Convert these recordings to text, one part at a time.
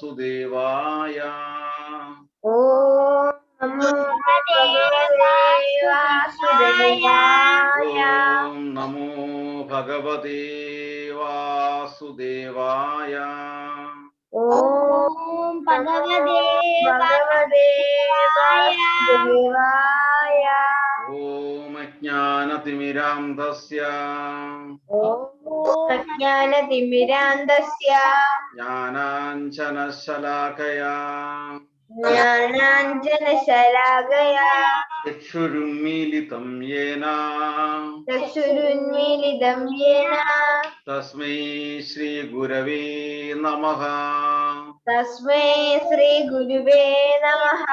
വാസുദേവായ. ഓം നമോ ഭഗവതേ വാസുദേവായ. ഓം നമോ ഭഗവതേ വാസുദേവായ. ഭഗവതേ ഭഗവതേ വാസുദേവായ. ഓം അജ്ഞാനതിമിരാന്ധസ്യ അജ്ഞാനതിമിരാന്ധസ്യ ജ്ഞാനാഞ്ജനശലാകയാ ജ്ഞാനാഞ്ജനശലാകയാ ചക്ഷുരുന്മീലിതം യേന ചക്ഷുരുന്മീലിതം യേന തസ്മൈ ശ്രീഗുരവേ നമഃ. തസ്മൈ ശ്രീഗുരുവേ നമഃ.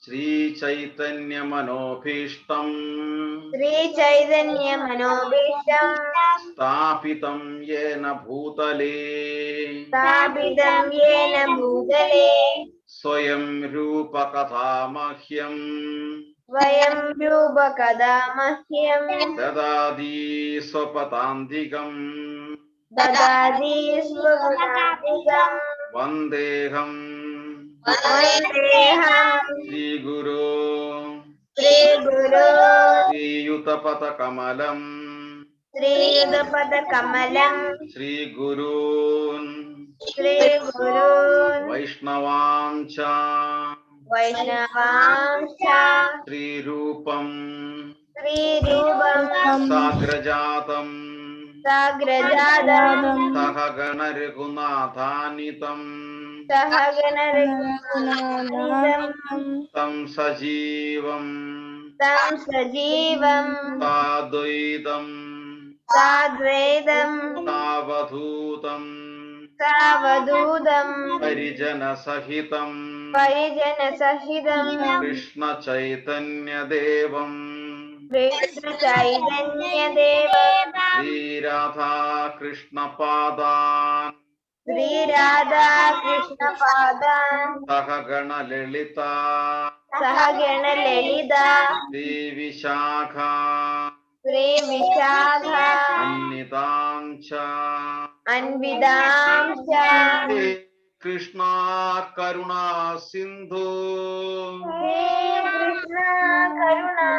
ശ്രീചൈതന്യമനോഭീഷ്ടം ശ്രീചൈതന്യമനോഭീഷ്ടം സ്ഥാപിതം യേന ഭൂതലേ സ്ഥാപിതം യേന ഭൂതലേ സ്വയം രൂപകഥാമഹ്യം സ്വയം രൂപകഥാമഹ്യം ദദാതി സ്വപദാന്തികം ദദാതി സ്വപദാന്തികം. വന്ദേഹം വന്ദേഹം ശ്രീഗുരോ ശ്രീഗുരോ ശ്രീയുതപദകമലം ശ്രീയുതപദകമലം ശ്രീഗുരൂൻ ശ്രീഗുരൂൻ വൈഷ്ണവാംച വൈഷ്ണവാംശ്ച ശ്രീരൂപം ശ്രീരൂപം സാഗ്രജാതം സാഗ്രജാതം സഹഗണ രഘുനാഥാനിതം സഹഗണരഘുനാഥം തം സജീവം തം സജീവം സാദ്വൈതം സാദ്വൈതം സാവധൂതം സാവധൂതം പരിജനസഹിതം പരിജനസഹിതം കൃഷ്ണ ചൈതന്യദേവം കൃഷ്ണചൈതന്യദേവം ശ്രീരാധാകൃഷ്ണപാദാൻ ശ്രീരാധാകൃഷ്ണപാദാൻ സഹഗണ ലളിത സഹഗണലളിത ശ്രീവിശാഖ ശ്രീവിശാഖ അന്വിതാം ച അൻവിതാം ച. ഹേ കൃഷ്ണ കരുണാ സിന്ധു ഹേ കൃഷ്ണ കരുണാ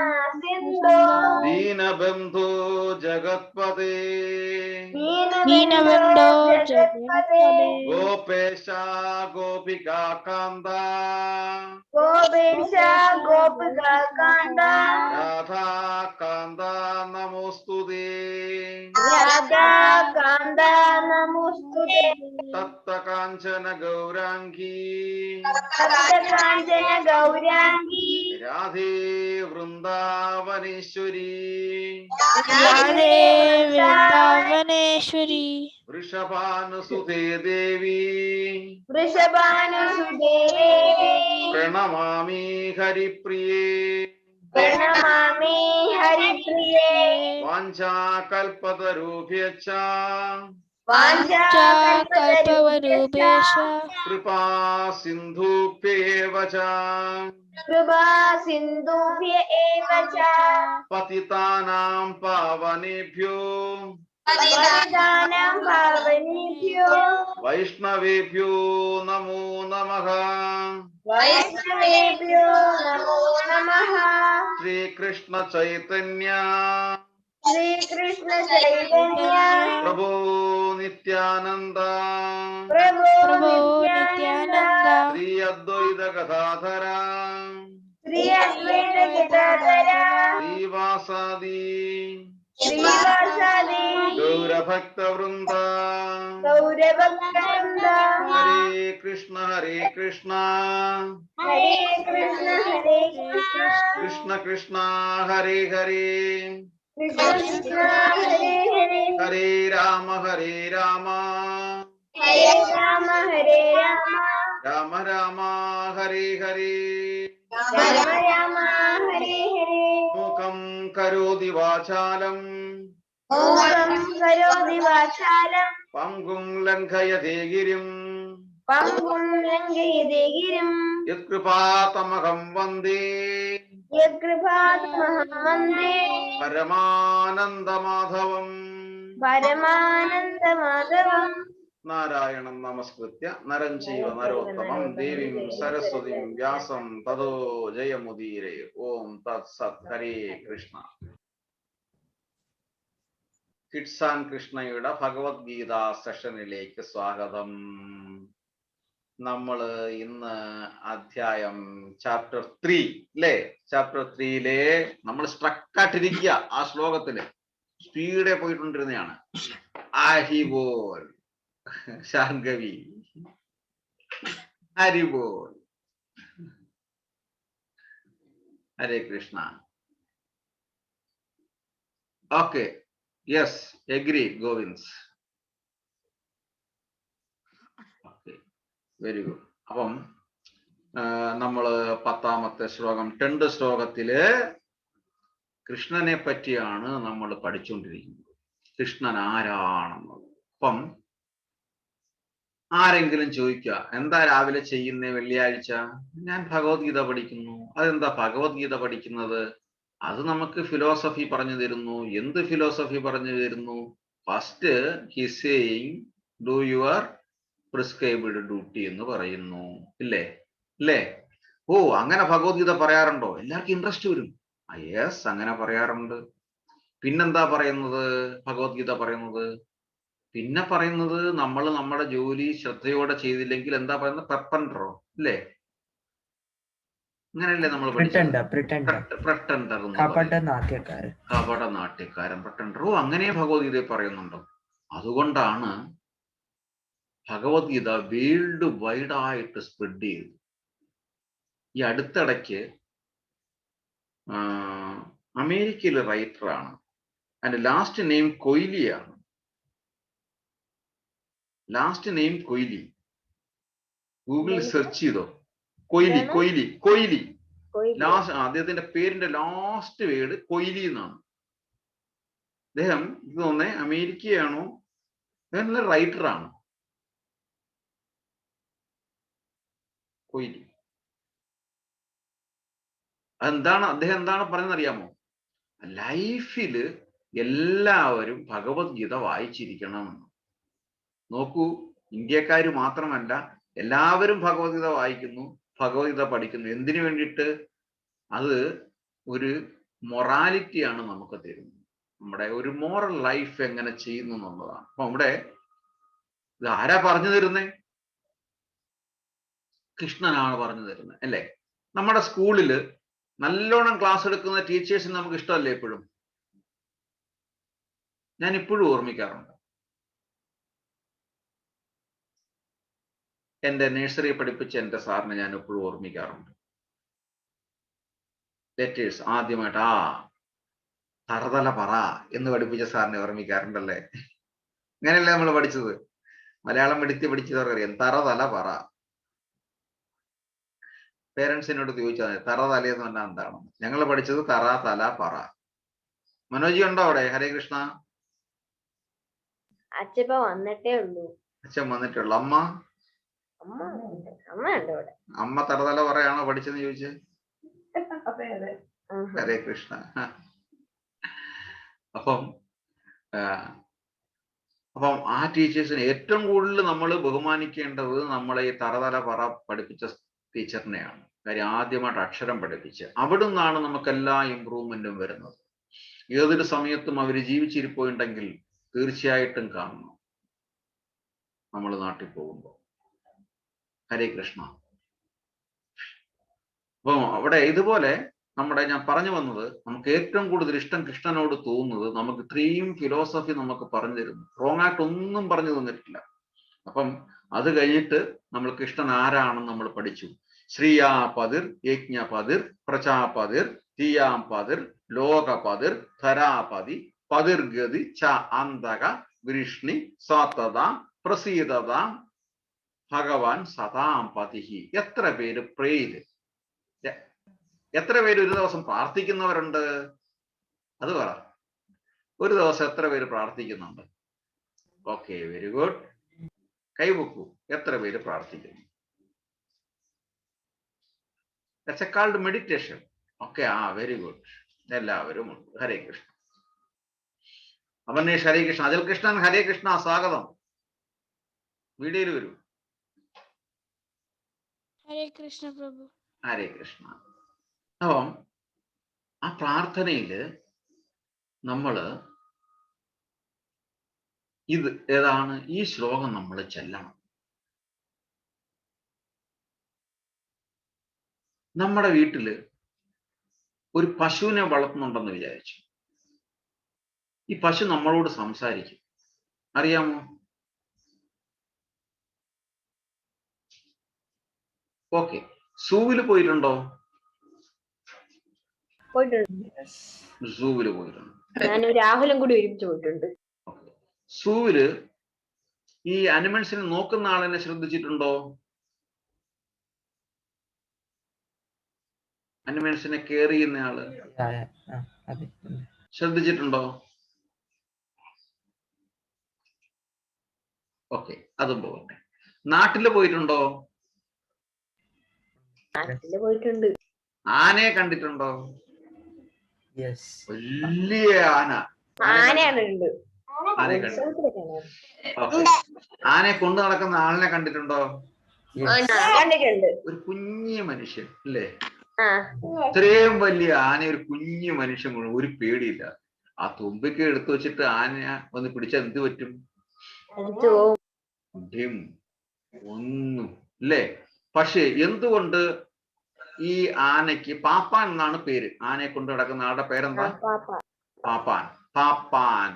സിന്ധു ദീനബന്ധു ജഗത്പദേ ദീനബന്ധോ ജഗത്പതേ ഗോപേശ ഗോപികാകാന്ത ഗോപേശ ഗോപികാകാന്ത രാധാകാന്ത നമോസ്തുതേ രാധാകാന്ത നമോസ്തുതേ. തപ്തകാഞ്ചന ഗൗരാംഗീ സപ്തകാഞ്ചന ഗൗരാംഗി രാധേ വൃന്ദാവനേശ്വരി രാധേ വൃന്ദാവനേശ്വരി വൃഷഭാനുസുതേ ദേവി വൃഷഭാനുസുതേ ദേവി പ്രണമാമി ഹരിപ്രിയേ പ്രണമാമി ഹരിപ്രിയേ വാഞ്ചാകൽപതരുഭ്യശ്ച വാഞ്ചാകൽപതരുഭ്യശ്ച കൃപാ സിന്ധുഭ്യേവ ച കൃപാ സിന്ധുഭ്യ ഏവ ച പതിതാനാം പാവനേഭ്യോ പതിതാനാം പാവനേഭ്യോ വൈഷ്ണവേഭ്യോ നമോ നമഃ. വൈഷ്ണവേഭ്യോ നമോ നമഃ. ശ്രീകൃഷ്ണ ചൈതന്യ ശ്രീകൃഷ്ണ ചൈതന്യ പ്രഭോ നിത്യാനന്ദ പ്രഭോ പ്രഭോ നിത്യാനന്ദ നിത്യാനന്ദ ശ്രീ അദ്വൈത ഗദാധര ശ്രീ അദ്വൈത ഗദാധര ശ്രീവാസാദി ശ്രീവാസാദി ഗൗരഭക്തവൃന്ദ ഗൗരഭക്തവൃന്ദ. ഹരേ കൃഷ്ണ ഹരേ കൃഷ്ണ ഹരേ കൃഷ്ണ ഹരേ കൃഷ്ണ കൃഷ്ണ കൃഷ്ണ ഹരേ ഹരേ കൃഷ്ണ കൃഷ്ണ ഹരേ ഹരേ ഹരേ രാമ ഹരേ രാമ ഹരേ രാമ ഹരേ രാമ രാമ രാമ ഹരേ ഹരേ രാമ രാമ ഹരേ ഹരേ. മൂകം കരോതി വാചാലം മൂകം കരോതി വാചാലം പങ്കും ലംഘയതേ ഗിരിം പങ്കും ലംഘയതേ ഗിരിം യത്കൃപാതമഹം വന്ദേ യത്കൃപാതമഹം വന്ദേ പരമാനന്ദമാധവം. പരമാനന്ദമാധവം. നാരായണം നമസ്കൃത്യ നരം ചൈവ നരോത്തമം ദേവീം സരസ്വതിം വ്യാസം തതോ ജയമുദീരേ. ഓം തത് സത്. ഹരേ കൃഷ്ണ. കിഡ്സ് ആൻഡ് കൃഷ്ണയുടെ ഭഗവത്ഗീത സെഷനിലേക്ക് സ്വാഗതം. നമ്മള് ഇന്ന് അധ്യായം ചാപ്റ്റർ 3 അല്ലേ? ചാപ്റ്റർ 3 നമ്മൾ സ്ട്രക്കായിട്ടിരിക്കുക. ആ ശ്ലോകത്തില് സ്പീഡെ പോയിക്കൊണ്ടിരുന്നതാണ്. ആഹിബോൽ ശാർഗവി ഹരിബോൽ. Hare Krishna. Okay, yes, agree Govind. Very good. അപ്പം നമ്മള് 10ാമത്തെ ശ്ലോകം 10th ശ്ലോകത്തില് കൃഷ്ണനെ പറ്റിയാണ് നമ്മൾ പഠിച്ചുകൊണ്ടിരിക്കുന്നത്. കൃഷ്ണൻ ആരാണെന്നത്. അപ്പം ആരെങ്കിലും ചോദിക്കുക, എന്താ രാവിലെ ചെയ്യുന്ന വെള്ളിയാഴ്ച? ഞാൻ ഭഗവത്ഗീത പഠിക്കുന്നു. അതെന്താ ഭഗവത്ഗീത പഠിക്കുന്നത്? അത് നമുക്ക് ഫിലോസഫി പറഞ്ഞു തരുന്നു. എന്ത് ഫിലോസഫി പറഞ്ഞു തരുന്നു? First he saying do your prescribed duty എന്ന് പറയുന്നു. ഇല്ലേ? ഓ, അങ്ങനെ ഭഗവത്ഗീത പറയാറുണ്ടോ? എല്ലാവർക്കും ഇൻട്രസ്റ്റ് വരും. യെസ്, അങ്ങനെ പറയാറുണ്ട്. പിന്നെന്താ പറയുന്നത് ഭഗവത്ഗീത പറയുന്നത്? പിന്നെ പറയുന്നത് നമ്മൾ നമ്മുടെ ജോലി ശ്രദ്ധയോടെ ചെയ്തില്ലെങ്കിൽ എന്താ പറയുന്നത്? പ്രപ്പൻഡറോ? ഇല്ലേ? അങ്ങനെയല്ലേ നമ്മൾ കപട നാട്യക്കാരൻ, പ്രട്ടൻഡറോ, അങ്ങനെ ഭഗവത്ഗീതയെ പറയുന്നുണ്ടോ? അതുകൊണ്ടാണ് ഭഗവത്ഗീത വേൾഡ് വൈഡ് ആയിട്ട് സ്പ്രെഡ് ചെയ്തു. ഈ അടുത്തിടയ്ക്ക് അമേരിക്കയിലെ റൈറ്ററാണ്, അതിന്റെ ലാസ്റ്റ് നെയിം കൊയ്ലിയാണ്. Last name Coelho. ഗൂഗിളിൽ സെർച്ച് ചെയ്തോ? കൊയ്ലി. ലാസ്റ്റ് അദ്ദേഹത്തിന്റെ പേരിന്റെ ലാസ്റ്റ് വേർഡ് കൊയ്ലി എന്നാണ്. അദ്ദേഹം ഇത് തോന്നേ അമേരിക്കയാണോ? നല്ല റൈറ്ററാണ് കൊയ്ലി. അതെന്താണ് അദ്ദേഹം എന്താണ് പറയുന്നറിയാമോ? ലൈഫില് എല്ലാവരും ഭഗവത്ഗീത വായിച്ചിരിക്കണം. നോക്കൂ, ഇന്ത്യക്കാര് മാത്രമല്ല, എല്ലാവരും ഭഗവത്ഗീത വായിക്കുന്നു, ഭഗവത്ഗീത പഠിക്കുന്നു. എന്തിനു വേണ്ടിയിട്ട്? അത് ഒരു മൊറാലിറ്റിയാണ് നമുക്ക് തരുന്നത്. നമ്മുടെ ഒരു മോറൽ ലൈഫ് എങ്ങനെ ചെയ്യുന്നു എന്നുള്ളതാണ്. അപ്പൊ ഇവിടെ ഇത് ആരാ പറഞ്ഞു തരുന്നേ? കൃഷ്ണനാണ് പറഞ്ഞു തരുന്നത്, അല്ലേ? നമ്മുടെ സ്കൂളില് നല്ലോണം ക്ലാസ് എടുക്കുന്ന ടീച്ചേഴ്സിന് നമുക്ക് ഇഷ്ടമല്ലേ? എപ്പോഴും ഞാൻ ഇപ്പോഴും ഓർമ്മിക്കാറുണ്ട്. എൻ്റെ നഴ്സറി പഠിപ്പിച്ച എൻ്റെ സാറിനെ ഞാൻ എപ്പോഴും ഓർമ്മിക്കാറുണ്ട്. ലെറ്റേഴ്സ് ആദ്യമായിട്ട് തറതല പറ എന്ന് പഠിപ്പിച്ച സാറിനെ ഓർമ്മിക്കാറുണ്ടല്ലേ? അങ്ങനെയല്ലേ നമ്മൾ പഠിച്ചത്? മലയാളം പഠിച്ചവർക്കറിയാം തറതല പറ. പേരൻസിനോട് ചോദിച്ചാൽ തറതല എന്ന് പറഞ്ഞാൽ എന്താണെന്ന്. ഞങ്ങൾ പഠിച്ചത് തറ തല പറ. മനോജി ഉണ്ടോ അവിടെ? ഹരേ കൃഷ്ണ. അച്ഛൻ വന്നിട്ടേ ഉള്ളൂ. അച്ഛൻ വന്നിട്ടുള്ളൂ. അമ്മ തറതല പറയാണോ പഠിച്ചെന്ന് ചോദിച്ചേ? ഹരേ കൃഷ്ണ. അപ്പം ആ ടീച്ചേഴ്സിന് ഏറ്റവും കൂടുതൽ നമ്മൾ ബഹുമാനിക്കേണ്ടത് നമ്മളെ ഈ തറതല പറ പഠിപ്പിച്ച ടീച്ചറിനെയാണ്. കാര്യം ആദ്യമായിട്ട് അക്ഷരം പഠിപ്പിച്ച് അവിടുന്നാണ് നമുക്കെല്ലാ ഇമ്പ്രൂവ്മെന്റും വരുന്നത്. ഏതൊരു സമയത്തും അവർ ജീവിച്ചിരിപ്പോയിട്ടുണ്ടെങ്കിൽ തീർച്ചയായിട്ടും കാണണം നമ്മൾ നാട്ടിൽ പോകുമ്പോൾ. ഹരേ കൃഷ്ണ. അപ്പം അവിടെ ഇതുപോലെ ഞാൻ പറഞ്ഞു വന്നത്, നമുക്ക് ഏറ്റവും കൂടുതൽ ഇഷ്ടം കൃഷ്ണനോട് തോന്നുന്നത് നമുക്ക് ഇത്രയും ഫിലോസഫി നമുക്ക് പറഞ്ഞു തരുന്നു. റോങ് ആയിട്ട് ഒന്നും പറഞ്ഞു തന്നിട്ടില്ല. അപ്പം അത് കഴിഞ്ഞിട്ട് നമ്മൾ കൃഷ്ണൻ ആരാണെന്ന് നമ്മൾ പഠിച്ചു. ശ്രീയാപതിർ യജ്ഞപതിർ പ്രജാപതിർ തീയാപതിർ ലോകപതിർ ധരാപതി പതിർഗതി ച അന്തക വൃഷ്ണി സാത്തതാം പ്രസീതതാം ഭഗവാൻ സദാം പതിഹി. എത്ര പേര് പ്രേത്, എത്ര പേര് ഒരു ദിവസം പ്രാർത്ഥിക്കുന്നവരുണ്ട്? അത് പറ. ഒരു ദിവസം എത്ര പേര് പ്രാർത്ഥിക്കുന്നുണ്ട്? Okay, very good. കൈവെക്കൂ. എത്ര പേര് പ്രാർത്ഥിക്കുന്നു? That's a called meditation. Okay, very good. എല്ലാവരും ഉണ്ട്. ഹരേ കൃഷ്ണ. അമനേഷ് ഹരേ കൃഷ്ണ. അജൽ കൃഷ്ണൻ ഹരേ കൃഷ്ണ, സ്വാഗതം. വീഡിയോയിൽ വരൂ. ഹരേ കൃഷ്ണ പ്രഭു. ഹരേ കൃഷ്ണ. അപ്പം ആ പ്രാർത്ഥനയില് നമ്മള് ഇത് ഏതാണ് ഈ ശ്ലോകം നമ്മൾ ചെല്ലണം. നമ്മുടെ വീട്ടില് ഒരു പശുവിനെ വളർത്തുന്നുണ്ടെന്ന് വിചാരിച്ചു. ഈ പശു നമ്മളോട് സംസാരിക്കും, അറിയാമോ? ഓക്കെ. സൂവില് പോയിട്ടുണ്ടോ? പോയിട്ടുണ്ട്. സൂവില് പോയിട്ടുണ്ട്. ഞാനും രാഹുലും കൂടി ഒരുമിച്ച് പോയിട്ടുണ്ട്. സൂവില് ഈ അനിമൽസിനെ നോക്കുന്ന ആളിനെ ശ്രദ്ധിച്ചിട്ടുണ്ടോ? അനിമൽസിനെ കെയർ ചെയ്യുന്ന ആള് ശ്രദ്ധിച്ചിട്ടുണ്ടോ? ഓക്കെ, അതും പോകട്ടെ. നാട്ടില് പോയിട്ടുണ്ടോ? നാട്ടില് പോയിട്ടുണ്ട്. ആനയെ കണ്ടിട്ടുണ്ടോ? വലിയ ആന. ആനയാണ് ഉണ്ട്. ആനയെ ആനയെ കൊണ്ടു നടക്കുന്ന ആളിനെ കണ്ടിട്ടുണ്ടോ? കണ്ടിട്ടുണ്ട്. ഒരു കുഞ്ഞു മനുഷ്യൻ അല്ലേ? ഇത്രയും വലിയ ആന ഒരു കുഞ്ഞു മനുഷ്യൻ കൊണ്ട് ഒരു പേടിയില്ല. ആ തുമ്പിക്ക് എടുത്തു വെച്ചിട്ട് ആന വന്ന് പിടിച്ചാൽ എന്ത് പറ്റും? ഒന്നും അല്ലേ? പക്ഷെ എന്തുകൊണ്ട് ഈ ആനയ്ക്ക് പാപ്പാൻ എന്നാണ് പേര്? ആനയെ കൊണ്ട് നടക്കുന്ന ആളുടെ പേരെന്താ? പാപ്പാൻ. പാപ്പാൻ.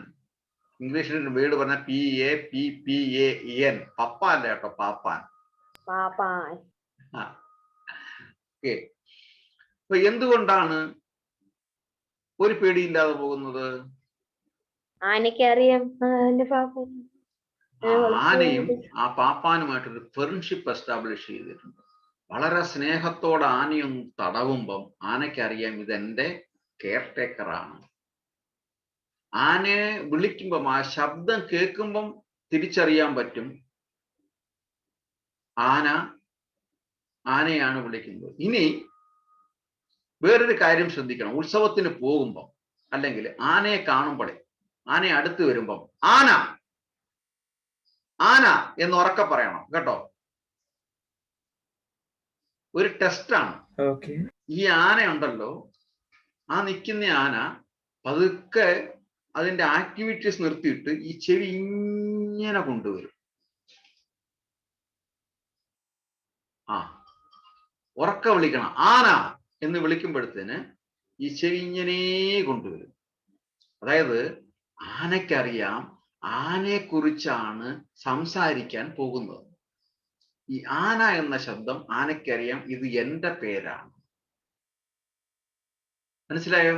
ഇംഗ്ലീഷിൽ വേർഡ് പറഞ്ഞ PAPPAN. പപ്പാൻ കേട്ടോ, പാപ്പാൻ. ഓക്കെ. അപ്പൊ എന്തുകൊണ്ടാണ് ഒരു പേടിയില്ലാതെ പോകുന്നത്? ആനയ്ക്കറിയാം ആനയും ആ പാപ്പാനുമായിട്ടൊരു ഫ്രണ്ട്ഷിപ്പ് എസ്റ്റാബ്ലിഷ് ചെയ്തിട്ടുണ്ട്. വളരെ സ്നേഹത്തോടെ ആനയൊന്ന് തടവുമ്പം ആനയ്ക്കറിയാം ഇതെന്റെ കെയർ ടേക്കറാണ്. ആനയെ വിളിക്കുമ്പം ആ ശബ്ദം കേൾക്കുമ്പം തിരിച്ചറിയാൻ പറ്റും ആനയാണ് വിളിക്കുന്നത്. ഇനി വേറൊരു കാര്യം ശ്രദ്ധിക്കണം. ഉത്സവത്തിന് പോകുമ്പം അല്ലെങ്കിൽ ആനയെ കാണുമ്പോഴേ, ആനയെ അടുത്ത് വരുമ്പം ആന ആന എന്ന് ഉറക്കെ പറയണം കേട്ടോ. ഒരു ടെസ്റ്റാണ്. ഈ ആനയുണ്ടല്ലോ, ആ നിൽക്കുന്ന ആന പതുക്കെ അതിന്റെ ആക്ടിവിറ്റീസ് നിർത്തിയിട്ട് ഈ ചെവി ഇങ്ങനെ കൊണ്ടുവരും. ഉറക്ക വിളിക്കണം. ആന എന്ന് വിളിക്കുമ്പോഴത്തേന് ഈ ചെവി ഇങ്ങനെ കൊണ്ടുവരും. അതായത് ആനയ്ക്കറിയാം ആനയെ കുറിച്ചാണ് സംസാരിക്കാൻ പോകുന്നത്. ഈ ആന എന്ന ശബ്ദം ആനയ്ക്കറിയാം ഇത് എന്റെ പേരാണ്. മനസ്സിലായോ?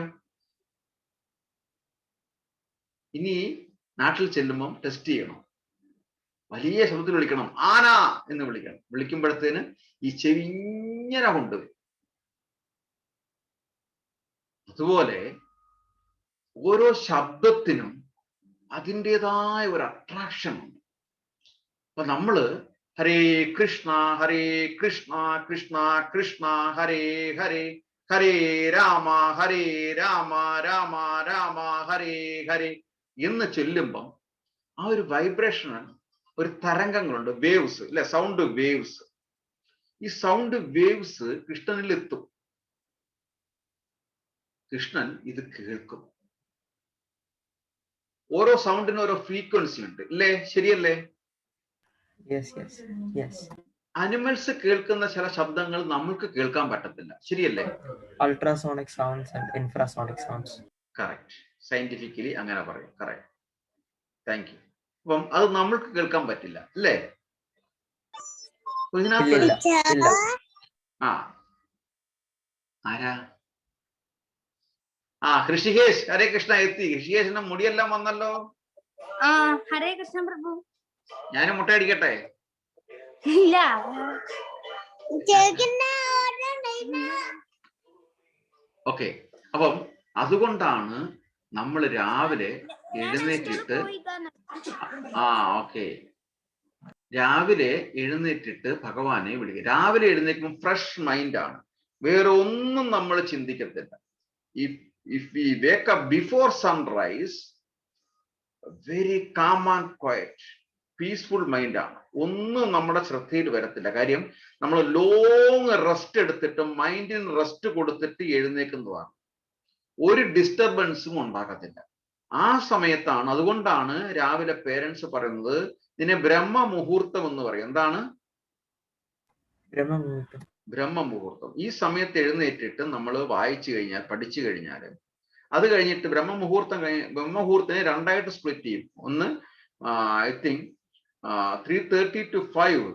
ഇനി നാട്ടിൽ ചെല്ലുമ്പം ടെസ്റ്റ് ചെയ്യണം. വലിയ ശബ്ദത്തിൽ വിളിക്കണം, ആന എന്ന് വിളിക്കണം. വിളിക്കുമ്പോഴത്തേന് ഈ ചെവി ഇങ്ങനെ കൊണ്ടുവരും. അതുപോലെ ഓരോ ശബ്ദത്തിനും അതിൻ്റെതായ ഒരു അട്രാക്ഷൻ ഉണ്ട്. അപ്പൊ നമ്മള് ഹരേ കൃഷ്ണ കൃഷ്ണ കൃഷ്ണ ഹരേ ഹരേ, ഹരേ രാമ രാമ രാമ ഹരേ ഹരേ എന്ന് ചൊല്ലുമ്പം ആ ഒരു വൈബ്രേഷൻ, ഒരു തരംഗങ്ങളുണ്ട്, വേവ്സ് അല്ലെ, സൗണ്ട് വേവ്സ്. ഈ സൗണ്ട് വേവ്സ് കൃഷ്ണനിൽ എത്തും. കൃഷ്ണൻ ഇത് കേൾക്കും. ഓരോ സൗണ്ടിനും ഓരോ ഫ്രീക്വൻസി ഉണ്ട് അല്ലേ? ശരിയല്ലേ? അനിമൽസ് കേൾക്കുന്ന ചില ശബ്ദങ്ങൾ നമുക്ക് കേൾക്കാൻ പറ്റത്തില്ല. ശരിയല്ലേ? Ultrasonic sounds and infrasonic sounds. Correct. Scientifically അങ്ങനെ പറയും. കറക്റ്റ്. Thank you. അപ്പം അത് നമ്മൾക്ക് കേൾക്കാൻ പറ്റില്ല അല്ലേ? ആരാ? ഋഷികേശ്. ഹരേ കൃഷ്ണ എത്തി. ഋഷികേശിന്റെ മുടിയെല്ലാം വന്നല്ലോ. ഹരേ കൃഷ്ണ പ്രഭു. ഞാനും മുട്ടയടിക്കട്ടെ? ഇല്ല. ഓക്കെ. അപ്പം അതുകൊണ്ടാണ് നമ്മൾ രാവിലെ എഴുന്നേറ്റിട്ട് ഓക്കെ, രാവിലെ എഴുന്നേറ്റിട്ട് ഭഗവാനെ വിളിക്കുക. രാവിലെ എഴുന്നേറ്റുമ്പോൾ ഫ്രഷ് മൈൻഡ് ആണ്, വേറെ ഒന്നും നമ്മൾ ചിന്തിക്കത്തില്ല. If we wake up before sunrise, very calm and quiet, peaceful മൈൻഡാണ്. ഒന്നും നമ്മുടെ ശ്രദ്ധയിൽ വരത്തില്ല. കാര്യം നമ്മൾ ലോങ് റെസ്റ്റ് എടുത്തിട്ട് മൈൻഡിന് റെസ്റ്റ് കൊടുത്തിട്ട് എഴുന്നേക്കുന്നതാണ്. ഒരു ഡിസ്റ്റർബൻസും ഉണ്ടാകത്തില്ല ആ സമയത്താണ്. അതുകൊണ്ടാണ് രാവിലെ പേരൻസ് പറയുന്നത് ഇതിനെ ബ്രഹ്മമുഹൂർത്തം എന്ന് പറയും. എന്താണ് ബ്രഹ്മമുഹൂർത്തം? ഈ സമയത്ത് എഴുന്നേറ്റിട്ട് നമ്മൾ വായിച്ചു കഴിഞ്ഞാൽ, പഠിച്ചു കഴിഞ്ഞാൽ, അത് കഴിഞ്ഞിട്ട് ബ്രഹ്മമുഹൂർത്തത്തിനെ രണ്ടായിട്ട് സ്പ്ലിറ്റ് ചെയ്യും. ഒന്ന് ഐ തിങ്ക് 3:30 to 5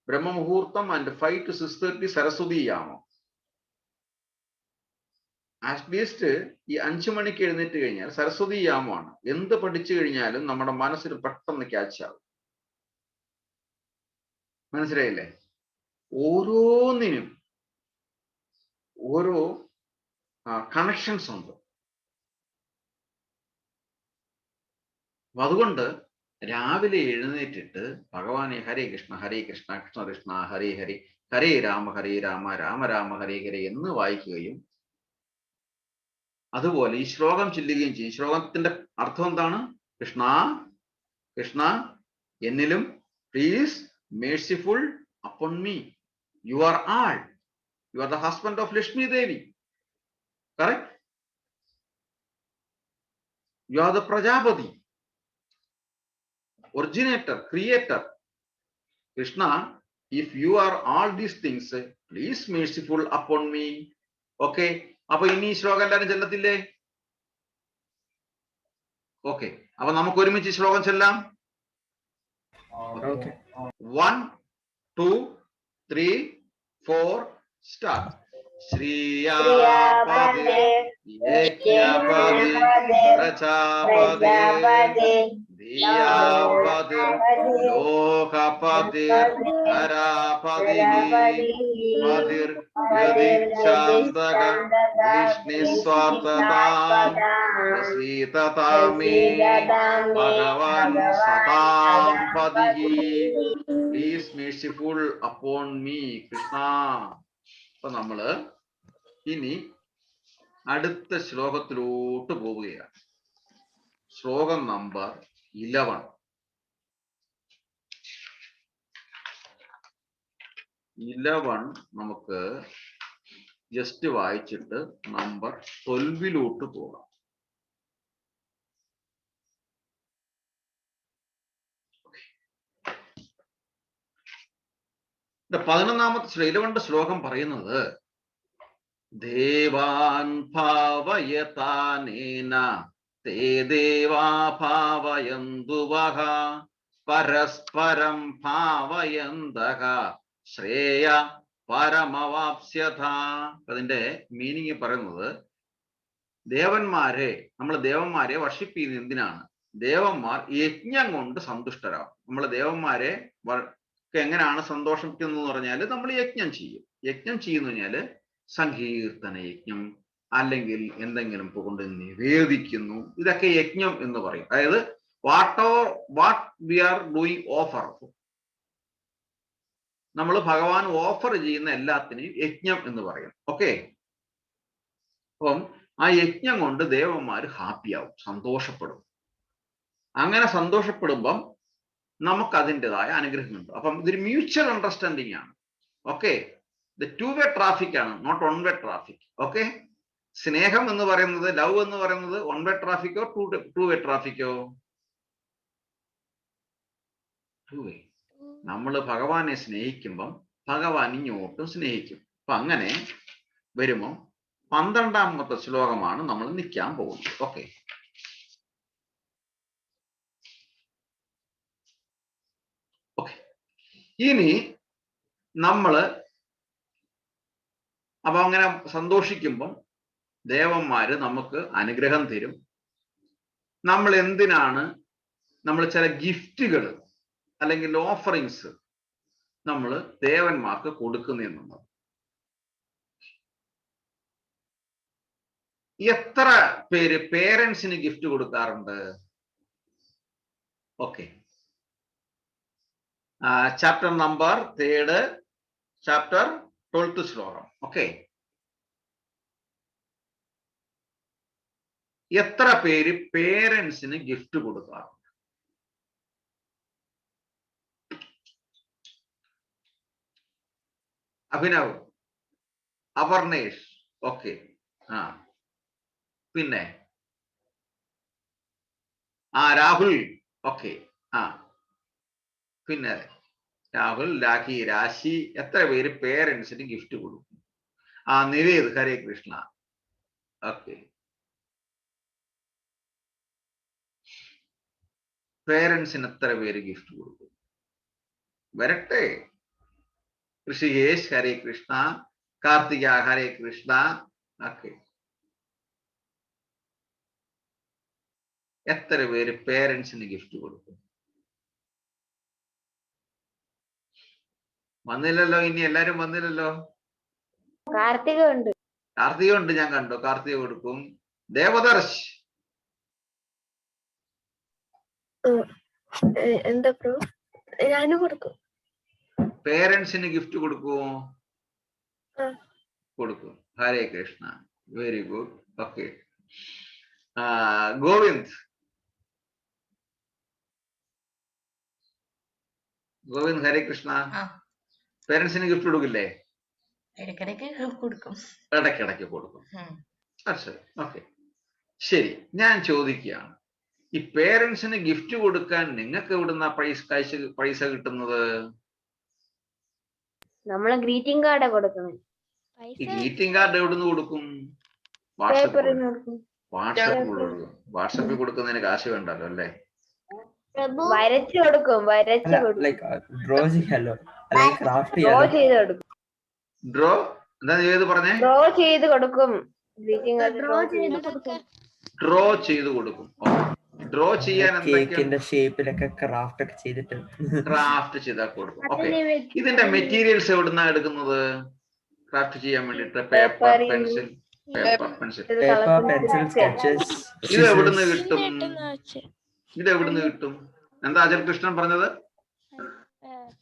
ബ്രഹ്മമുഹൂർത്തം ആൻഡ് 5 to 6:30 സരസ്വതി യാമം. അറ്റ്ലീസ്റ്റ് ഈ 5 മണിക്ക് എഴുന്നേറ്റ് കഴിഞ്ഞാൽ സരസ്വതി യാമമാണ്. എന്ത് പഠിച്ചു കഴിഞ്ഞാലും നമ്മുടെ മനസ്സിൽ പെട്ടെന്ന് ക്യാച്ച് ആവും. മനസ്സിലായില്ലേ? ഓരോന്നിനും ഓരോ കണക്ഷൻസ് ഉണ്ട്. അതുകൊണ്ട് രാവിലെ എഴുന്നേറ്റിട്ട് ഭഗവാനെ ഹരേ കൃഷ്ണ കൃഷ്ണ കൃഷ്ണ ഹരേ ഹരേ, ഹരേ രാമ രാമ രാമ ഹരേ ഹരേ എന്ന് വായിക്കുകയും അതുപോലെ ഈ ശ്ലോകം ചൊല്ലുകയും ചെയ്യും. ശ്ലോകത്തിന്റെ അർത്ഥം എന്താണ്? കൃഷ്ണ കൃഷ്ണ എന്നിലും please merciful upon me. You are all. You are the husband of Lakshmi Devi. Correct? You are the Prajapati, originator, creator. Krishna, if you are all these things, please merciful upon me. Okay, അപ്പൊ ഇനി ഈ ശ്ലോകം എല്ലാവരും ചെല്ലത്തില്ലേ? Okay, അപ്പൊ നമുക്ക് ഒരുമിച്ച് ശ്ലോകം ചെല്ലാം. 1 2 3 4 സ്റ്റാർട്ട്. ശ്രീയാപദേ യജ്ഞപദേ പ്രജാപദേ ധിയാപദിർ ലോകപദിർ ഹരാപദിഃ പദിർ യദിച്ഛാന്തക വിഷ്ണുസ്വാർത്തതാം പ്രസീതതാമേ ഭഗവാൻ സതാം പദിഃ. Please merciful upon me Krishna. അപ്പൊ നമ്മള് ഇനി അടുത്ത ശ്ലോകത്തിലോട്ട് പോവുകയാണ്. ശ്ലോകം നമ്പർ 11 നമുക്ക് ജസ്റ്റ് വായിച്ചിട്ട് നമ്പർ 12 പോകാം. ഇത് 11ാമത്തെ 11ാമത്തെ ശ്ലോകം പറയുന്നത് ദേവാൻ ഭാവയതാനേന തേ ദേവാ ഭാവയന്തു വഹ പരസ്പരം ഭാവയന്തഃ ശ്രേയ പരമവാപ്സ്യഥ. അതിന്റെ മീനിങ് പറയുന്നത് നമ്മൾ ദേവന്മാരെ വർഷിപ്പ് ചെയ്യുന്നത് എന്തിനാണ്? ദേവന്മാർ യജ്ഞം കൊണ്ട് സന്തുഷ്ടരാകും. നമ്മൾ ദേവന്മാരെ എങ്ങനെയാണ് സന്തോഷിപ്പിക്കുന്നത് എന്ന് പറഞ്ഞാൽ നമ്മൾ യജ്ഞം ചെയ്യും. യജ്ഞം ചെയ്യുന്നു കഴിഞ്ഞാല് സങ്കീർത്തന യജ്ഞം, അല്ലെങ്കിൽ എന്തെങ്കിലും കൊണ്ട് നിവേദിക്കുന്നു. ഇതൊക്കെ യജ്ഞം എന്ന് പറയും. അതായത് what we are doing offer, നമ്മൾ ഭഗവാൻ ഓഫർ ചെയ്യുന്ന എല്ലാത്തിനെയും യജ്ഞം എന്ന് പറയും. ഓക്കെ, അപ്പം ആ യജ്ഞം കൊണ്ട് ദേവന്മാർ ഹാപ്പിയാവും, സന്തോഷപ്പെടും. അങ്ങനെ സന്തോഷപ്പെടുമ്പം നമുക്ക് അതിൻ്റെതായ അനുഗ്രഹമുണ്ട്. അപ്പം ഇതൊരു മ്യൂച്വൽ അണ്ടർസ്റ്റാൻഡിങ് ആണ്. ഓക്കെ, ഇത് 2-way ട്രാഫിക് ആണ്, നോട്ട് 1-way ട്രാഫിക്. ഓക്കെ, സ്നേഹം എന്ന് പറയുന്നത്, ലവ് എന്ന് പറയുന്നത് 1-way ട്രാഫിക്കോ 2-way ട്രാഫിക്കോ? 2-way. നമ്മൾ ഭഗവാനെ സ്നേഹിക്കുമ്പം ഭഗവാൻ ഇങ്ങോട്ടും സ്നേഹിക്കും. അപ്പൊ അങ്ങനെ വരുമ്പോ 12ാമത്തെ ശ്ലോകമാണ് നമ്മൾ നിൽക്കാൻ പോകുന്നത്. ഓക്കെ, ഇനി നമ്മള് അപ്പൊ അങ്ങനെ സന്തോഷിക്കുമ്പം ദേവന്മാര് നമുക്ക് അനുഗ്രഹം തരും. നമ്മൾ എന്തിനാണ് നമ്മൾ ചില ഗിഫ്റ്റുകൾ അല്ലെങ്കിൽ ഓഫറിങ്സ് നമ്മൾ ദേവന്മാർക്ക് കൊടുക്കുന്നതെന്നുള്ളത്. എത്ര പേര് പേരൻസിന് ഗിഫ്റ്റ് കൊടുക്കാറുണ്ട്? Okay, chapter number 3 chapter 12th ശ്ലോകം. ഓക്കെ, എത്ര പേര് പേരൻസിന് ഗിഫ്റ്റ് കൊടുക്കാറുണ്ട്? അഭിനവ്, അപർണേഷ്, ഓക്കെ. ആ പിന്നെ രാഹുൽ, ഓക്കെ. ആ പിന്നെ രാഹുൽ, രാഖി, രാശി, എത്ര പേര് പേരൻസിന് ഗിഫ്റ്റ് കൊടുക്കും? നിവേദ്, ഹരേ കൃഷ്ണ, ഓക്കെ. പേരൻസിന് എത്ര പേര് ഗിഫ്റ്റ് കൊടുക്കും? വരട്ടെ. ഋഷികേഷ്, ഹരേ കൃഷ്ണ, കാർത്തിക, ഹരേ കൃഷ്ണ, ഓക്കെ. എത്ര പേര് പേരൻസിന് ഗിഫ്റ്റ് കൊടുക്കും? വന്നില്ലല്ലോ, ഇനി എല്ലാരും വന്നില്ലല്ലോ. കാർത്തിക ഉണ്ട്. കാർത്തിക ഉണ്ട്, ഞാൻ കണ്ടു. കാർത്തിക കൊടുക്കും. ദേവദർശ്, എന്താ ബ്രോ? ഞാനും കൊടുക്കും. പേരൻസിന് ഗിഫ്റ്റ് കൊടുക്കുമോ? കൊടുക്കും. Hare Krishna, very good, okay. Govind, Govind, Hare Krishna, പേരൻസിന് ഗിഫ്റ്റ് കൊടുക്കില്ലേ? ഇടയ്ക്കിടയ്ക്ക് കൊടുക്കും. ഇടയ്ക്കിടയ്ക്ക് കൊടുക്കും. ഓക്കെ, ശരി. ഞാൻ ചോദിക്കുകയാണ്, ഈ പേരൻസിന് ഗിഫ്റ്റ് കൊടുക്കാൻ നിങ്ങൾക്ക് എവിടുന്ന പൈസ കിട്ടുന്നത്? നമ്മള് ഗ്രീറ്റിംഗ് കാർഡ് കൊടുക്കണം. ഈ ഗ്രീറ്റിംഗ് കാർഡ് എവിടുന്ന് കൊടുക്കും? വാട്സപ്പിൽ കൊടുക്കുന്നതിന് കാശ് വേണ്ടല്ലോ അല്ലേ? വരച്ചു കൊടുക്കും. ഡ്രോ ചെയ്യല്ലോ, അല്ലെങ്കിൽ ക്രാഫ്റ്റ് ഡ്രോ ചെയ്യാലോ. ചെയ്ത് കൊടുക്കും. ഡ്രോ എന്താ ചെയ്ത് പറഞ്ഞേ? ഡ്രോ ചെയ്ത് കൊടുക്കും. ഗ്രീറ്റിംഗ് കാർഡ് ഡ്രോ ചെയ്ത് കൊടുക്കും. ഡ്രോ ചെയ്ത് കൊടുക്കും. ഡ്രോ ചെയ്യാൻ കേക്കിന്റെ ഷേപ്പിലൊക്കെ ക്രാഫ്റ്റ് ഒക്കെ ചെയ്തിട്ട് ക്രാഫ്റ്റ് ചെയ്താൽ കൊടുക്കും. ഓക്കെ, ഇതിന്റെ മെറ്റീരിയൽസ് എവിടുന്നാ എടുക്കുന്നത് ക്രാഫ്റ്റ് ചെയ്യാൻ വേണ്ടിട്ട്? Paper, pencil, paper, pencil, sketches. ഇത് എവിടുന്ന് കിട്ടും? ഇതെവിടുന്ന് കിട്ടും? എന്താ അജൽ കൃഷ്ണൻ പറഞ്ഞത്?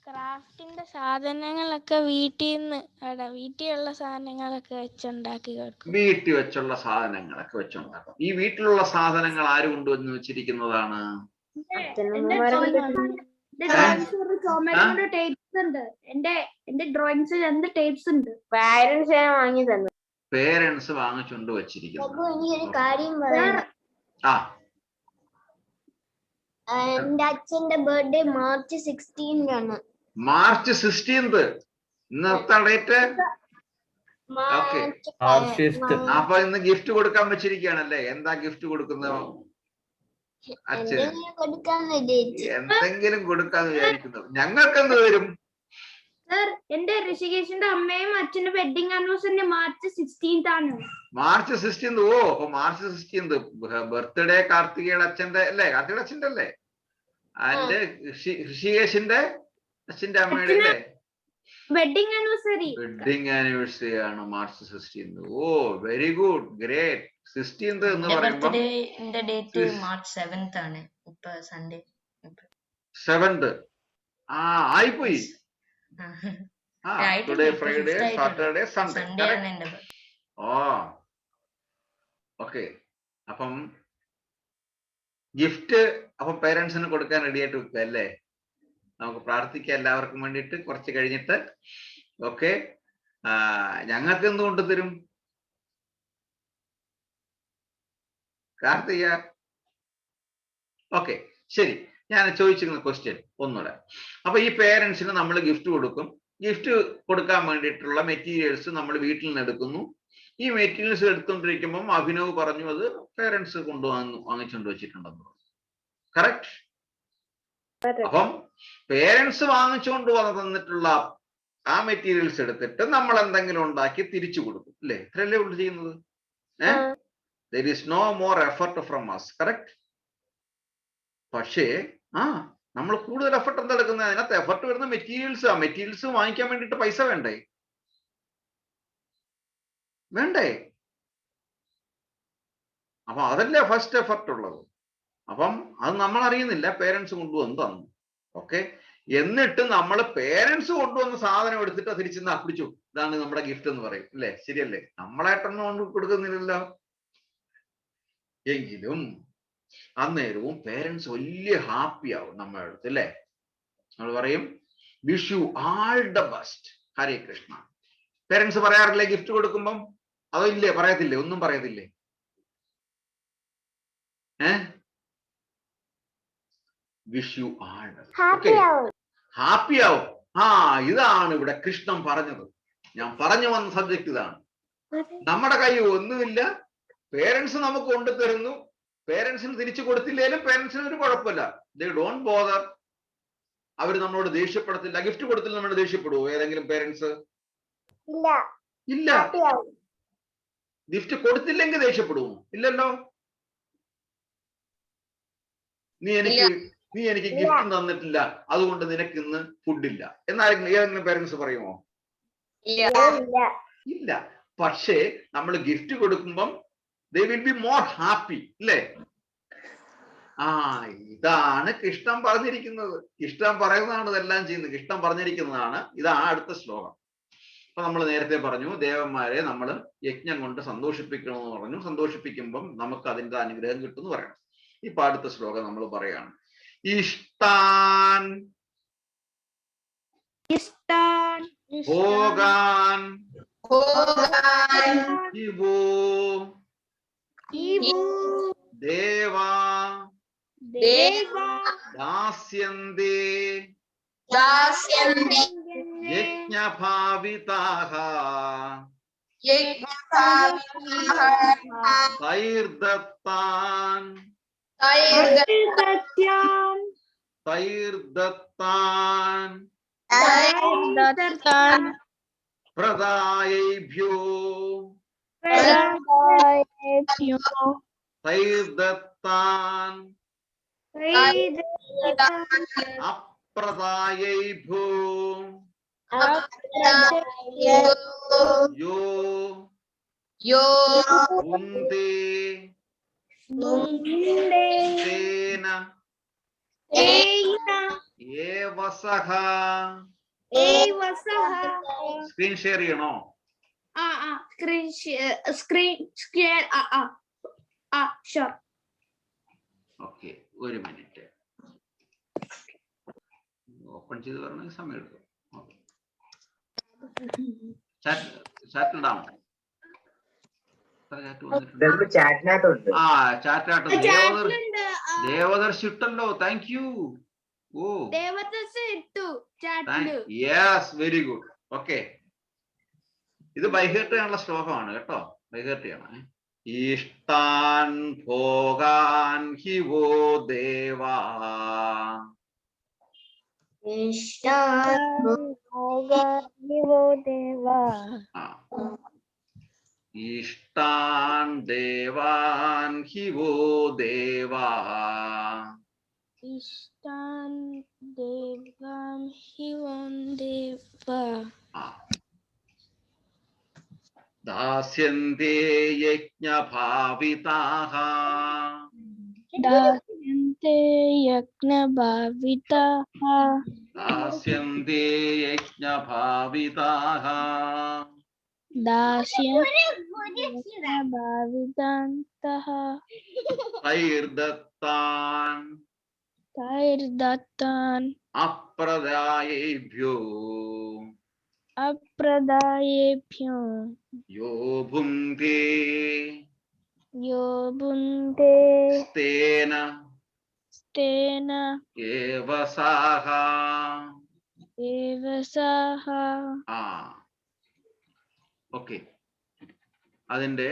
ക്രാഫ്റ്റിന്റെ സാധനങ്ങളൊക്കെ വീട്ടിലുള്ള സാധനങ്ങളൊക്കെ വെച്ചുണ്ടാക്കി കൊടുക്കും. വീട്ടിൽ വെച്ചുള്ള സാധനങ്ങളൊക്കെ വെച്ചുണ്ടാക്കും. ഈ വീട്ടിലുള്ള സാധനങ്ങൾ ആര് കൊണ്ടുവന്ന് വെച്ചിരിക്കുന്നതാണ്? എന്റെ ഡ്രോയിങ്സ് 2 ടേപ്സ് ഉണ്ട്. പാരന്റ്സ് വാങ്ങി തന്നെ. പേരൻസ് വാങ്ങിച്ചുകൊണ്ട് വെച്ചിരിക്കുന്നു. എന്റെ അച്ഛന്റെ ബർത്ത്ഡേ മാർച്ച് 16 മാർച്ച് 16. ഇന്നത്തെ ഡേറ്റ്? ഓക്കെ. അപ്പൊ ഇന്ന് ഗിഫ്റ്റ് കൊടുക്കാൻ വെച്ചിരിക്കുകയാണല്ലേ? എന്താ ഗിഫ്റ്റ് കൊടുക്കുന്നത്? അച്ഛന് എന്തെങ്കിലും കൊടുക്കാന്ന് വിചാരിക്കുന്നു. ഞങ്ങൾക്ക് എന്ത് വരും? സർ, എന്റെ ഋഷികേശിന്റെ അമ്മയും അച്ഛന്റെ വെഡിങ് ആനിവേഴ്സറി മാർച്ച് 16 ആണ്. മാർച്ച് 16. ഓ, അപ്പൊ മാർച്ച് 16 ബർത്ത്ഡേ കാർത്തികയുടെ അച്ഛന്റെ അല്ലേ? കാർത്തികയുടെ അച്ഛന്റെ അല്ലേ? അതിന്റെ ഋഷികേശിന്റെ അച്ഛന്റെ അമ്മയുടെ അല്ലേ? Wedding anniversary. വെഡിങ് ആനിവേഴ്സറി ആണ് മാർച്ച് 16. ഓ, വെരി ഗുഡ്, ഗ്രേറ്റ്. 16 എന്ന് പറയുമ്പോൾ ഡേറ്റ് മാർച്ച് 7 ആണ്. ഇപ്പൊ സൺഡേ 7th. ആയിപ്പോയി. Today Friday, Saturday, Sunday. Okay. അപ്പം ഗിഫ്റ്റ് അപ്പം പേരൻസിന് കൊടുക്കാൻ റെഡി ആയിട്ട് വെക്കുക അല്ലേ? നമുക്ക് പ്രാർത്ഥിക്കാം എല്ലാവർക്കും വേണ്ടിയിട്ട് കുറച്ച് കഴിഞ്ഞിട്ട്. ഓക്കെ, ഞങ്ങൾക്ക് എന്ത് കൊണ്ടുതരും കാർത്തിക? ഓക്കെ, ശരി. ഞാൻ ചോദിച്ചിരുന്ന ക്വസ്റ്റ്യൻ ഒന്നുകൂടെ. അപ്പൊ ഈ പേരൻസിന് നമ്മൾ ഗിഫ്റ്റ് കൊടുക്കും. ഗിഫ്റ്റ് കൊടുക്കാൻ വേണ്ടിയിട്ടുള്ള മെറ്റീരിയൽസ് നമ്മൾ വീട്ടിൽ നിന്ന് എടുക്കുന്നു. ഈ മെറ്റീരിയൽസ് എടുത്തുകൊണ്ടിരിക്കുമ്പം അഭിനവ് പറഞ്ഞു അത് പേരൻസ് വാങ്ങിച്ചുകൊണ്ട് വെച്ചിട്ടുണ്ടെന്ന്. കറക്റ്റ്? അപ്പം പേരൻസ് വാങ്ങിച്ചുകൊണ്ട് തന്നിട്ടുള്ള ആ മെറ്റീരിയൽസ് എടുത്തിട്ട് നമ്മൾ എന്തെങ്കിലും ഉണ്ടാക്കി തിരിച്ചു കൊടുക്കും അല്ലേ? ഇത്രയല്ലേ ഉള്ളു ചെയ്യുന്നത്. there is no more effort from us. Correct? പക്ഷേ നമ്മൾ കൂടുതൽ എഫർട്ട് എന്താ എടുക്കുന്നത്? അതിനകത്ത് എഫർട്ട് വരുന്ന മെറ്റീരിയൽസ്. ആ മെറ്റീരിയൽസ് വാങ്ങിക്കാൻ വേണ്ടിയിട്ട് പൈസ വേണ്ടേ? അപ്പൊ അതല്ലേ ഫസ്റ്റ് എഫർട്ട് ഉള്ളത്. അപ്പം അത് നമ്മൾ അറിയുന്നില്ല, പേരൻസ് കൊണ്ടുവന്ന് തന്നു. ഓക്കെ, എന്നിട്ട് നമ്മൾ പേരൻസ് കൊണ്ടുവന്ന സാധനം എടുത്തിട്ട് തിരിച്ചെന്ന് അപ്പിടിച്ചു, ഇതാണ് നമ്മുടെ ഗിഫ്റ്റ് എന്ന് പറയും അല്ലേ? ശരിയല്ലേ? നമ്മളായിട്ടൊന്നും കൊണ്ട് കൊടുക്കുന്നില്ലല്ലോ. എങ്കിലും അന്നേരവും പേരൻസ് വലിയ ഹാപ്പി ആവും നമ്മുടെ അടുത്ത് അല്ലേ? നമ്മൾ പറയും wish you all the best, Hare Krishna. Parents പറയാറില്ലേ ഗിഫ്റ്റ് കൊടുക്കുമ്പം? അതോ ഇല്ലേ? പറയത്തില്ലേ? ഒന്നും പറയത്തില്ലേ? Wish you all. ഹാപ്പി ആവും. ഹാപ്പി ആവും. ആ, ഇതാണ് ഇവിടെ കൃഷ്ണൻ പറഞ്ഞത്. ഞാൻ പറഞ്ഞു വന്ന സബ്ജക്ട് ഇതാണ്. നമ്മുടെ കയ്യിൽ ഒന്നുമില്ല, പേരൻസ് നമുക്ക് കൊണ്ടു തരുന്നു. പേരൻസിന് തിരിച്ചു കൊടുത്തില്ലേലും പേരൻസിന് ഒരു കുഴപ്പമില്ല. They don't bother. അവർ നമ്മളോട് ദേഷ്യപ്പെടത്തില്ല. ഗിഫ്റ്റ് കൊടുത്തില്ല നമ്മൾ ദേഷ്യപ്പെടുവോ ഏതെങ്കിലും പേരൻസ്? ഇല്ല. ഗിഫ്റ്റ് കൊടുത്തില്ലെങ്കിൽ ദേഷ്യപ്പെടുവോ? ഇല്ലല്ലോ. നീ എനിക്ക് ഗിഫ്റ്റ് തന്നിട്ടില്ല, അതുകൊണ്ട് നിനക്ക് ഇന്ന് ഫുഡില്ല എന്നാലും ഏതെങ്കിലും പേരൻസ് പറയുമോ? ഇല്ല. പക്ഷേ നമ്മൾ ഗിഫ്റ്റ് കൊടുക്കുമ്പം they will be more happy, അല്ലേ? ആ, ഇതാണ് കൃഷ്ണൻ പറഞ്ഞിരിക്കുന്നത്. കൃഷ്ണൻ പറയുന്നതാണ് ഇതെല്ലാം ചെയ്യുന്നത്. കൃഷ്ണൻ പറഞ്ഞിരിക്കുന്നതാണ്. ഇതാണ് അടുത്ത ശ്ലോകം. അപ്പൊ നമ്മൾ നേരത്തെ പറഞ്ഞു, ദേവന്മാരെ നമ്മൾ യജ്ഞം കൊണ്ട് സന്തോഷിപ്പിക്കണമെന്ന് പറഞ്ഞു. സന്തോഷിപ്പിക്കുമ്പം നമുക്ക് അതിന്റെ അനുഗ്രഹം കിട്ടുമെന്ന് പറയണം. ഇപ്പൊ അടുത്ത ശ്ലോകം നമ്മൾ പറയാണ്. ഇഷ്ടാൻ ഭോഗാൻ ഇവോ ദേവാ ദാസ്യന്തേ യജ്ഞഭാവിതാഃ തൈർദത്താൻ പ്രദായേഭ്യോ തൈർദത്താൻ അപ്രദായേഭ്യോ യോ ഭുങ്ക്തേ തേന ഏവസഃ. സ്ക്രീൻ ഷെയർ ചെയ്യണോ? ഓക്കെ, ഒരു മിനിറ്റ് ഓപ്പൺ ചെയ്ത് വരണമെങ്കിൽ സമയം എടുക്കും. ചാറ്റിലിടാമോ? ആ, ചാറ്റിനകത്ത് ദേവദർശി ഇട്ടല്ലോ. Thank you. ഓ, യെസ്, വെരി ഗുഡ്. ഓക്കെ, ഇത് ബൈഹേർട്ട് ചെയ്യാനുള്ള ശ്ലോകമാണ് കേട്ടോ. ബൈഹേർട്ട് ചെയ്യണം. ഇഷ്ടാൻ ഭോഗാൻ ഹിവോ ദേവാ ഇഷ്ടാൻ ദേവാൻ ഹിവോ ദേവാ ദാസ്യന്തേ യജ്ഞഭാവിതാഃ दास्यन्ते यज्ञभाविताः तैर्दत्तान् अप्रदायेभ्यो यो भुङ्क्ते तेन एवसः. ഓക്കെ, അതിന്റെ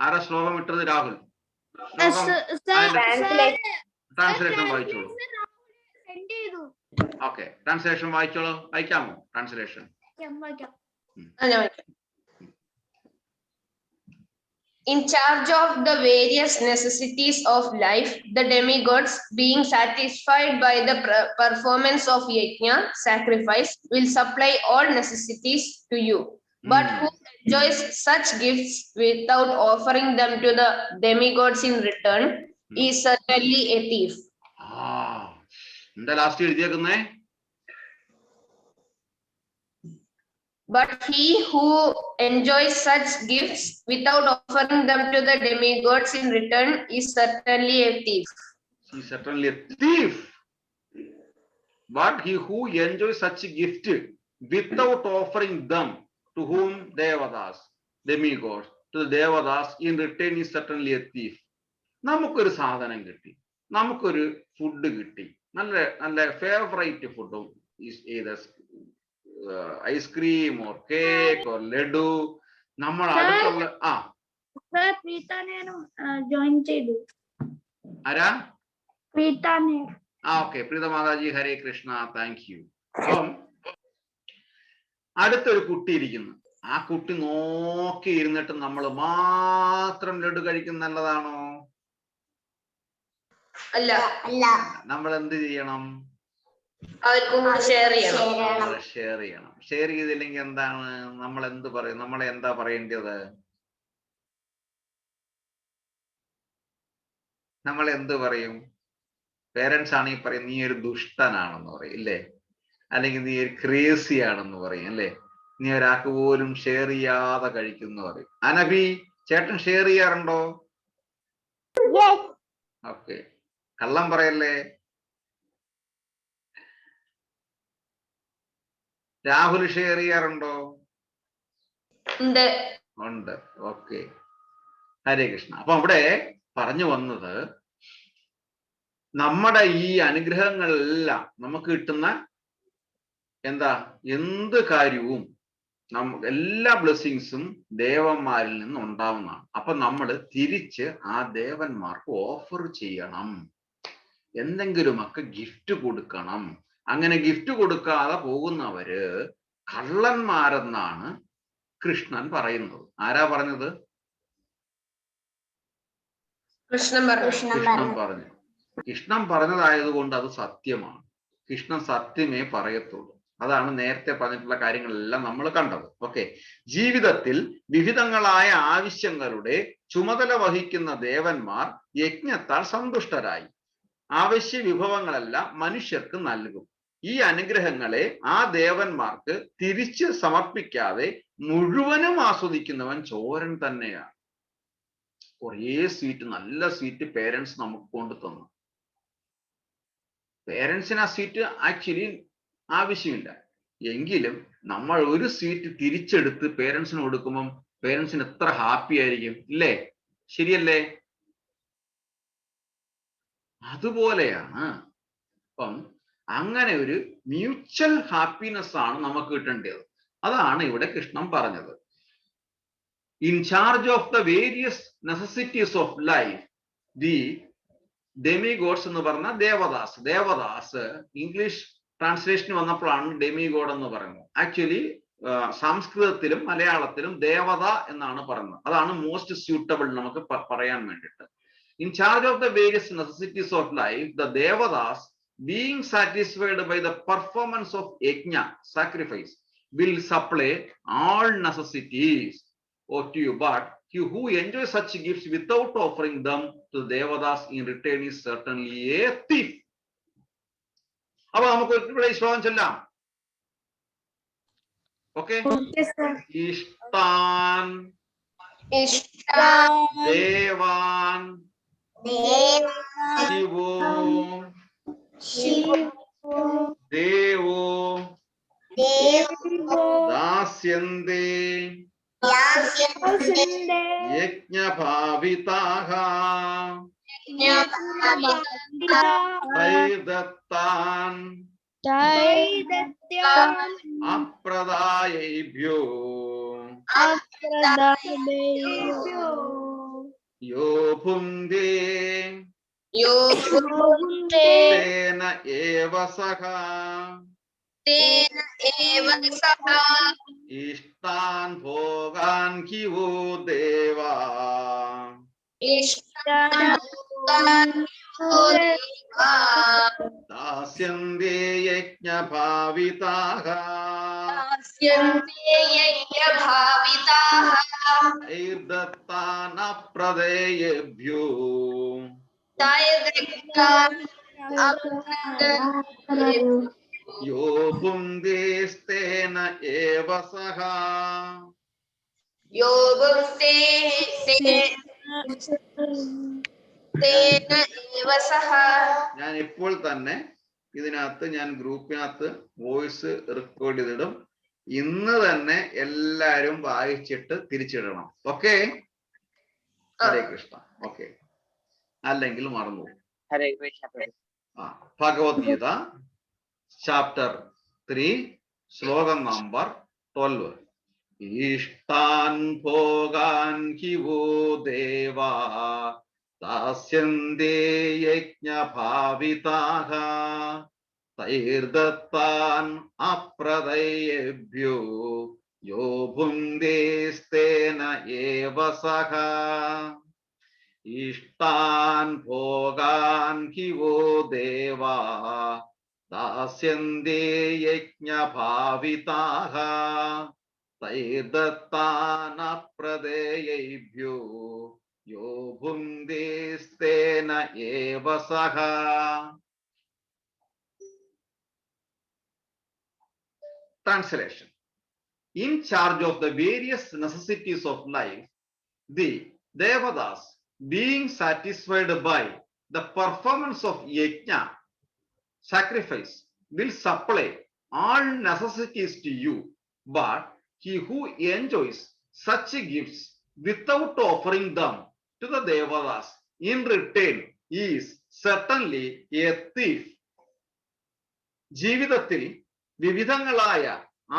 ആരാ ശ്ലോകം ഇട്ടത്? രാഹുൽ. ട്രാൻസ്ലേഷൻ വായിച്ചോളൂ. ഓക്കെ, ട്രാൻസ്ലേഷൻ വായിച്ചോളൂ. വായിക്കാമോ translation? In charge of the various necessities of life, the demigods, being satisfied by the performance of yajna, sacrifice, will supply all necessities to you. But who enjoys such gifts without offering them to the demigods in return is certainly a thief. എന്താ last എഴുതിയേക്കുന്നേ? But he who enjoys such gifts without offering them to the demigods in return is certainly a thief. He is certainly a thief. but he who enjoys such a gift without offering them to whom devadas, demigods, to the devadas in return is certainly a thief. നമുക്കൊരു സാധനം കിട്ടി, നമുക്കൊരു food കിട്ടി, നല്ല നല്ല favourite ഫുഡും ice cream or cake or laddu നമ്മൾ അടുത്തുള്ള ജോയിൻ ചെയ്തു. ആരാ? പ്രീതാനെ. ഓക്കെ, പ്രീത മാതാജി, ഹരേ കൃഷ്ണ, താങ്ക് യു. അപ്പം അടുത്തൊരു കുട്ടി ഇരിക്കുന്നു. ആ കുട്ടി നോക്കി ഇരുന്നിട്ട് നമ്മൾ മാത്രം ലഡു കഴിക്കുന്ന നല്ലതാണോ? അല്ല. നമ്മൾ എന്ത് ചെയ്യണം? അവർക്കും ഷെയർ ചെയ്യണം. ഷെയർ ചെയ്യണം. ഷെയർ ചെയ്തില്ലെങ്കിൽ എന്താണ് നമ്മൾ എന്ത് പറയും? നമ്മളെ എന്താ പറയേണ്ടത്? നമ്മൾ എന്ത് പറയും? പേരൻസ് ആണെങ്കിൽ പറയും നീ ഒരു ദുഷ്ടനാണെന്ന് പറയും, ഇല്ലേ? അല്ലെങ്കിൽ നീ ഒരു ക്രേസി ആണെന്ന് പറയും, അല്ലേ? നീ ഒരാൾക്ക് പോലും ഷെയർ ചെയ്യാതെ കഴിക്കുന്നു പറയും. അനബി, ചേട്ടൻ ഷെയർ ചെയ്യാറുണ്ടോ? ഓക്കെ, കള്ളം പറയല്ലേ. രാഹുൽ ഷെയർ ചെയ്യാറുണ്ടോ? ഉണ്ട്. ഓക്കെ, ഹരേ കൃഷ്ണ. അപ്പൊ അവിടെ പറഞ്ഞു വന്നത് നമ്മുടെ ഈ അനുഗ്രഹങ്ങളെല്ലാം നമുക്ക് കിട്ടുന്ന എന്താ, എന്ത് കാര്യവും എല്ലാ ബ്ലെസ്സിങ്സും ദേവന്മാരിൽ നിന്ന് ഉണ്ടാവുന്നതാണ്. അപ്പൊ നമ്മൾ തിരിച്ച് ആ ദേവന്മാർക്ക് ഓഫർ ചെയ്യണം, എന്തെങ്കിലുമൊക്കെ ഗിഫ്റ്റ് കൊടുക്കണം. അങ്ങനെ ഗിഫ്റ്റ് കൊടുക്കാതെ പോകുന്നവര് കള്ളന്മാരെന്നാണ് കൃഷ്ണൻ പറയുന്നത്. ആരാ പറഞ്ഞത്? കൃഷ്ണൻ പറഞ്ഞു. കൃഷ്ണൻ പറഞ്ഞതായതുകൊണ്ട് അത് സത്യമാണ്. കൃഷ്ണൻ സത്യമേ പറയത്തുള്ളൂ. അതാണ് നേരത്തെ പറഞ്ഞിട്ടുള്ള കാര്യങ്ങളെല്ലാം നമ്മൾ കണ്ടത്. ഓക്കെ, ജീവിതത്തിൽ വിവിധങ്ങളായ ആവശ്യങ്ങളുടെ ചുമതല വഹിക്കുന്ന ദേവന്മാർ യജ്ഞത്താൽ സന്തുഷ്ടരായി ആവശ്യ വിഭവങ്ങളെല്ലാം മനുഷ്യർക്ക് നൽകും. ഈ അനുഗ്രഹങ്ങളെ ആ ദേവന്മാർക്ക് തിരിച്ച് സമർപ്പിക്കാതെ മുഴുവനും ആസ്വദിക്കുന്നവൻ ചോരൻ തന്നെയാണ്. കുറേ സ്വീറ്റ്, നല്ല സ്വീറ്റ് പേരൻസ് നമുക്ക് കൊണ്ടു തന്നു. പേരൻസിന് ആ സ്വീറ്റ് ആക്ച്വലി ആവശ്യമില്ല, എങ്കിലും നമ്മൾ ഒരു സ്വീറ്റ് തിരിച്ചെടുത്ത് പേരൻസിന് കൊടുക്കുമ്പം പേരൻസിന് എത്ര ഹാപ്പി ആയിരിക്കും, ഇല്ലേ? ശരിയല്ലേ? അതുപോലെയാണ്. അപ്പം അങ്ങനെ ഒരു മ്യൂച്വൽ ഹാപ്പിനെസ് ആണ് നമുക്ക് കിട്ടേണ്ടത്. അതാണ് ഇവിടെ കൃഷ്ണൻ പറഞ്ഞത്. In charge of the various necessities of life, the demigods എന്ന് പറഞ്ഞ ദേവദാസ് ഇംഗ്ലീഷ് ട്രാൻസ്ലേഷൻ വന്നപ്പോഴാണ് ഡെമിഗോഡ് എന്ന് പറയുന്നത്. ആക്ച്വലി സംസ്കൃതത്തിലും മലയാളത്തിലും ദേവത എന്നാണ് പറയുന്നത്. അതാണ് മോസ്റ്റ് സ്യൂട്ടബിൾ നമുക്ക് പറയാൻ വേണ്ടിയിട്ട്. In charge of the various necessities of life, the devas being satisfied by the performance of yajna, sacrifice, will supply all necessities to you, but he who enjoys such gifts without offering them to devadas in return is certainly a thief. അപ്പൊ നമുക്ക് ഇവിടെ ശ്ലോകം ചൊല്ലാം. Okay, ഇഷ്ടാൻ ദേവാൻ ദേവോ ദാസ്യന്തേ യജ്ഞഭാവിതാഃ തൈദത്താൻ അപ്രദായേഭ്യോ യോ ഭുങ്ക്തേ തേന ഏവ സഹ ഇഷ്ടാൻ ഭോഗാൻ കിവോ ദേവാ ദാസ്യന്തേ യജ്ഞഭാവിതാഃ ദത്താൻ അപ്രദേയേഭ്യോ യോ ഭുങ്ക്തേസ്തേന ഏവ സഹ ഞാൻ ഇപ്പോൾ തന്നെ ഇതിനകത്ത് ഞാൻ ഗ്രൂപ്പിനകത്ത് വോയിസ് റെക്കോർഡ് ചെയ്തിടും. ഇന്ന് തന്നെ എല്ലാരും വായിച്ചിട്ട് തിരിച്ചിടണം. ഓക്കെ? ഹരേ കൃഷ്ണ. ഓക്കെ, അല്ലെങ്കിൽ മറന്നു. ഹരേ കൃഷ്ണ. ഭഗവത്ഗീത ചാപ്റ്റർ 3 ശ്ലോകം നമ്പർ 12. ഇഷ്ടാൻ ഭോഗാൻ ഹി വോ ദേവാ ദാസ്യന്തേ യജ്ഞഭാവിതാഃ തൈർദത്താൻ അപ്രദയേഭ്യോ യോ ഭുങ്ക്തേസ്തേന ഏവ സഹ. ഇഷ്ടാൻ ഭോഗാൻ ഹി വോ ദേവാ ദാസ്യന്തേ യജ്ഞഭാവിതാഃ തൈർദത്താൻ അപ്രദേയേഭ്യോ യോ ഭുങ്ക്തേസ്തേന ഏവ സഹ. Translation. In charge of the various necessities of life, the Devatas, being satisfied by the performance of yajna, sacrifice, will supply all necessities to you, but he who enjoys such gifts without offering them to the Devatas in return is certainly a thief. ജീവിതത്തിൽ വിവിധങ്ങളായ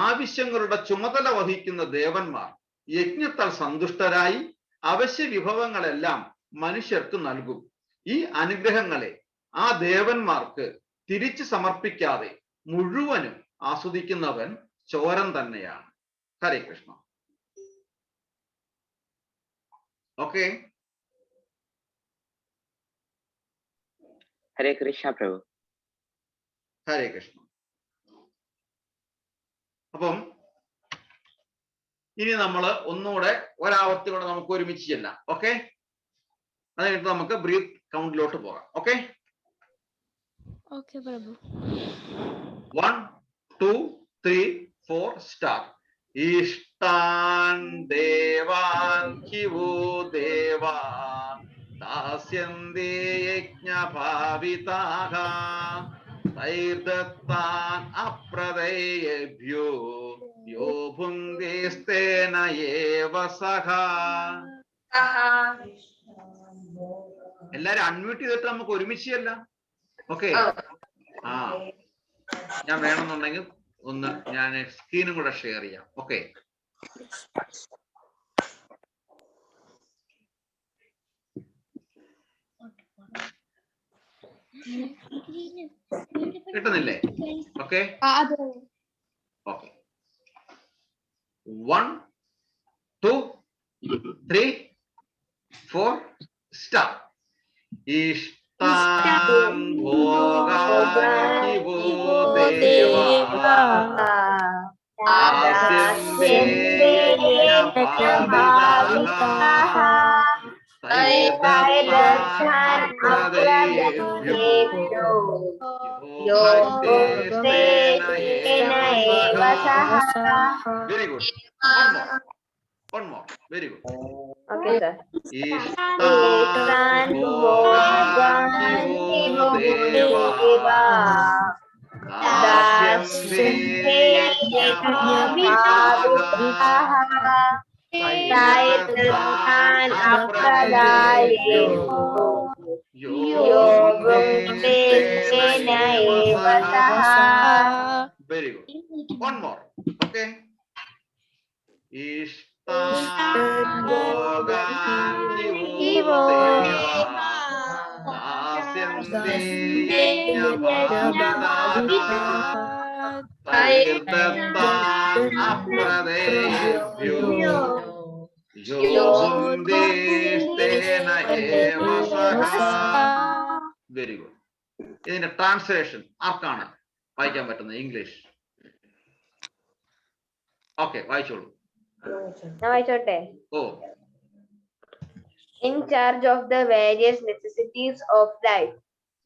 ആവശ്യങ്ങളുടെ ചുമതല വഹിക്കുന്ന ദേവന്മാർ യജ്ഞത്താൽ സന്തുഷ്ടരായി അവശ്യ വിഭവങ്ങളെല്ലാം മനുഷ്യർക്ക് നൽകും. ഈ അനുഗ്രഹങ്ങളെ ആ ദേവന്മാർക്ക് തിരിച്ചു സമർപ്പിക്കാതെ മുഴുവനും ആസ്വദിക്കുന്നവൻ ചോരൻ തന്നെയാണ്. ഹരേ കൃഷ്ണ. ഓക്കെ? ഹരേ കൃഷ്ണ പ്രഭു. ഹരേ കൃഷ്ണ. അപ്പം ഇനി നമ്മൾ ഒന്നുകൂടെ ഒരാവർത്തി കൂടെ നമുക്ക് ഒരുമിച്ച് ചെല്ലാം. ഓക്കെ? അത് കഴിഞ്ഞിട്ട് നമുക്ക് ബ്രീത്ത് കൗണ്ടിലോട്ട് പോകാം. ഓക്കെ? ഓക്കെ പ്രഭു. 1 2 3 4 സ്റ്റാർട്ട്. ഇഷ്ടാൻ ദേവാൻ ഹി വോ ദേവാ ദാസ്യന്തേ യജ്ഞഭാവിതാഃ തൈർദത്താൻ അപ്രദേയേഭ്യോ യോ ഭുങ്ക്തേസ്തേന ഏവ സഹ. എല്ലാരും അൺമ്യൂട്ട് ചെയ്തിട്ട് നമുക്ക് ഒരുമിച്ച് ചെല്ലാം. ഓക്കെ? ഞാൻ വേണമെന്നുണ്ടെങ്കിൽ ഒന്ന് ഞാൻ സ്ക്രീനും കൂടെ ഷെയർ ചെയ്യാം. ഓക്കെ? കിട്ടുന്നില്ലേ? ഓക്കെ? ഓക്കെ. 1 2 3 4 സ്റ്റാർട്ട്. ഇഷ്ടാൻ ഭോഗാൻ ഹി വോ ദേവാ ദാസ്യന്തേ യജ്ഞഭാവിതാഃ തൈർദത്താൻ അപ്രദേയേഭ്യോ യോ ഭുങ്ക്തേസ്തേന ഏവ സഹ. Very good. One more. Very good. Okay, sir. Ishtan bhogan hivo deva dasyante yajnabhavaha tairtan apradayebhyo yo bhuktesena eva saha. Very good. One more. Okay. Ishtan bhogan hivo deva dasyante yajnabhavaha tairtan apradayebhyo yo bhuktesena eva saha. Very good. ഇതിന്റെ translation ആർക്കാണ് വായിക്കാൻ പറ്റുന്നത്? English. Okay, വായിച്ചോളൂ. In charge of the various necessities of life,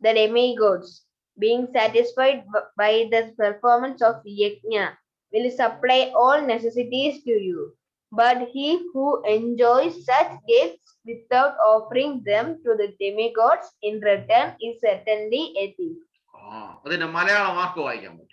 the demigods, being satisfied by the performance of yajna, will supply all necessities to you. But he who enjoys such gifts without offering them to the demigods in return is certainly a thief. അതിന്റെ മലയാളം വാക്ക് വായിക്കാൻ പറ്റും.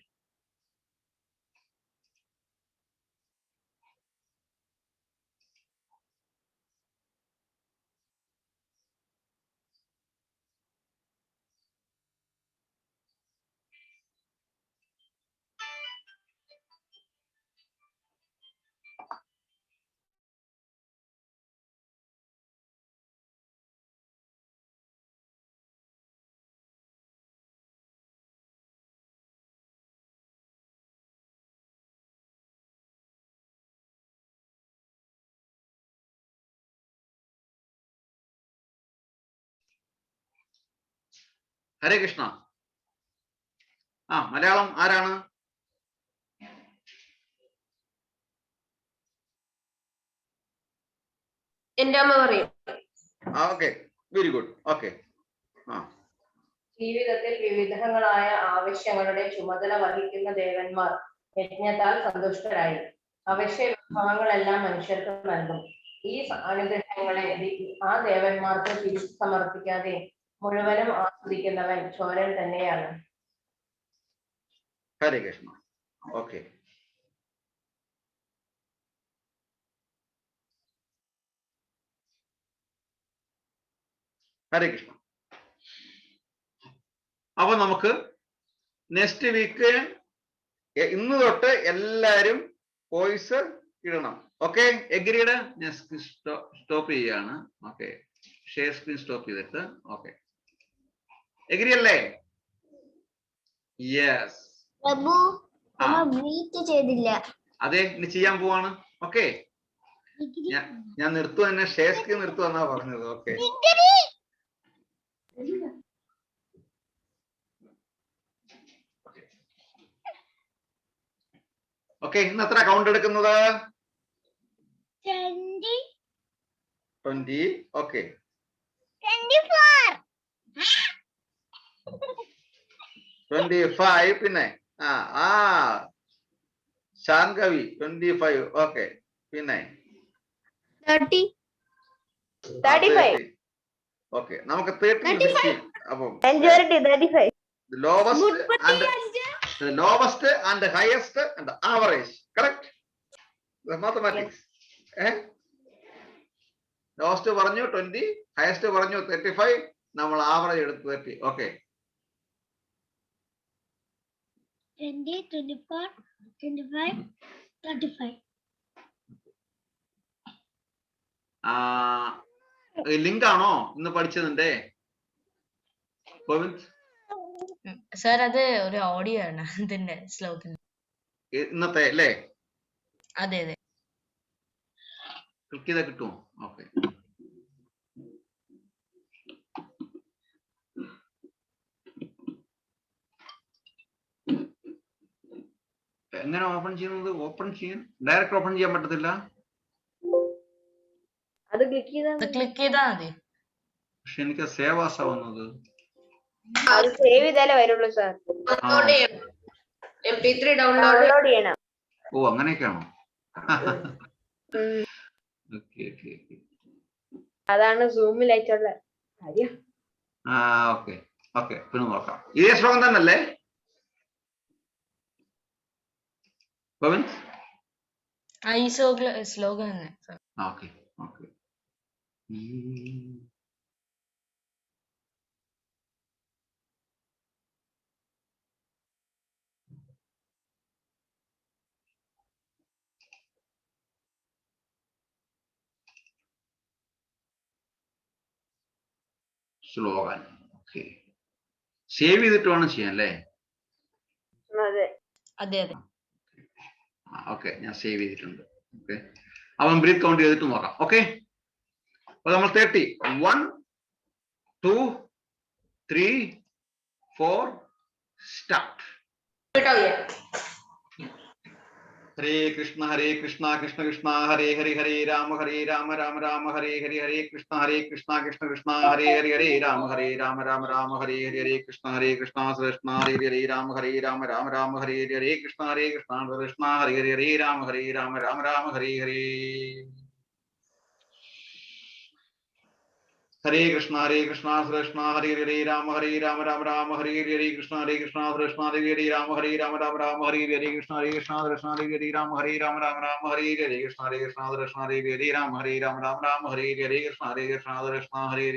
ഹരേ കൃഷ്ണ. മലയാളം ആരാണ്? എന്റെ അമ്മ പറയും. Okay, very good. Okay. ജീവിതത്തിൽ വിവിധങ്ങളായ ആവശ്യങ്ങളുടെ ചുമതല വഹിക്കുന്ന ദേവന്മാർ യജ്ഞത്താൽ സന്തുഷ്ടരായി അവശ്യ വിഭവങ്ങളെല്ലാം മനുഷ്യർക്ക് നൽകും. ഈ അനുഗ്രഹങ്ങളെ ആ ദേവന്മാർക്ക് തിരിച്ചു സമർപ്പിക്കാതെ മുഴുവനും ആസ്വദിക്കുന്നവൻ ചോരൻ തന്നെയാണ്. ഹരേ കൃഷ്ണ. ഓക്കെ. ഹരേ കൃഷ്ണ. അപ്പൊ നമുക്ക് നെക്സ്റ്റ് വീക്ക് ഇന്ന് തൊട്ട് എല്ലാരും വോയിസ് ഇടണം. Okay, agreed? ഞാൻ സ്റ്റോപ്പ് ചെയ്യാണ്. ഓക്കെ, ഷെയർ സ്ക്രീൻ സ്റ്റോപ്പ് ചെയ്തിട്ട്. ഓക്കെ, എഗ്രി അല്ലേ? യെസ്. ചെയ്തില്ല. അതെ, ഇനി ചെയ്യാൻ പോവാണ്. ഓക്കെ, ഞാൻ നിർത്തുക തന്നെ, ഷെയർ സ്ക്രീൻ നിർത്തുക എന്നാ പറഞ്ഞത്. Okay, okay. ഇന്ന് എത്ര കൗണ്ട് എടുക്കുന്നത്? 20. ഓക്കെ, 25. പിന്നെ ശാങ്കവി 25. ഓക്കെ, പിന്നെ 35. ഓക്കെ, നമുക്ക് 30. അപ്പം lowest and highest and average. Correct? Mathematics. Lowest പറഞ്ഞു 20, ഹയസ്റ്റ് പറഞ്ഞു 35, നമ്മൾ ആവറേജ് എടുത്ത് 30. ഓക്കെ, 20, 24, 25, 35. ലിങ്ക് ആണോ ഇന്ന് പഠിച്ചതിന്റെ? സർ അത് ഒരു ഓഡിയോ ആണ് ഇതിന്റെ ശ്ലോകം. ഇന്നത്തെ അല്ലേ? അതെ അതെ. ക്ലിക്ക് ചെയ്താൽ കിട്ടുമോ? ഓക്കെ, എങ്ങനെ ഓപ്പൺ ചെയ്യുന്നത്? ഡയറക്റ്റ് ഓപ്പൺ ചെയ്യാൻ പറ്റത്തില്ല. അത് ക്ലിക്ക് ചെയ്താ മതി. പക്ഷെ എനിക്ക് സേവ് ആസാ വന്നത്. അത് സേവ് ചെയ്താലേ വരുള്ളൂ സാർ. MP3 ഡൗൺലോഡ് ചെയ്യണം. ഓ, അങ്ങനെയൊക്കെയാണോ? അതാണ് സൂമിലായിട്ടുള്ള കാര്യം. ഓക്കെ, ഓക്കെ, പിന്നെ നോക്കാം. ഇതേ ശ്ലോകം തന്നെയല്ലേ? ഈ ശ്ലോകം തന്നെ. Okay, okay. ശ്ലോകൻ. ഓക്കെ, സേവ് ചെയ്തിട്ട് വേണം ചെയ്യാൻ അല്ലേ? അതെ അതെ അതെ. ഓക്കെ, ഞാൻ സേവ് ചെയ്തിട്ടുണ്ട്. ഓക്കെ, അവൻ ബ്രീത്ത് കൗണ്ട് ചെയ്തിട്ട് നോക്കാം. ഓക്കെ, അപ്പൊ നമ്മൾ 30. 1, 2, 3, 4 സ്റ്റാർട്ട്. ഹരേ കൃഷ്ണ കൃഷ്ണ കൃഷ്ണ ഹരേ ഹരി ഹരേ രാമ രാമ രാമ ഹരേ ഹരി ഹരേ കൃഷ്ണ കൃഷ്ണ കൃഷ്ണ ഹരേ ഹരി ഹരേ രാമ രാമ രാമ ഹരേ ഹരി ഹരേ കൃഷ്ണ കൃഷ്ണ ഹരേ ഹരി രാമ രാമ രാമ ഹരേ ഹരി ഹരേ കൃഷ്ണ കൃഷ്ണ ഹരേ ഹരി ഹരേ രാമ രാമ ഹരേ ഹരേ. Hare Krishna Krishna Hare Hare Ram Ram Ram Hare Hare Krishna Krishna Hare Ram Ram Ram Hare Hare Krishna Krishna Hare Ram Ram Ram Hare Hare Krishna Krishna Hare Ram Ram Ram Hare Hare Krishna Krishna Hare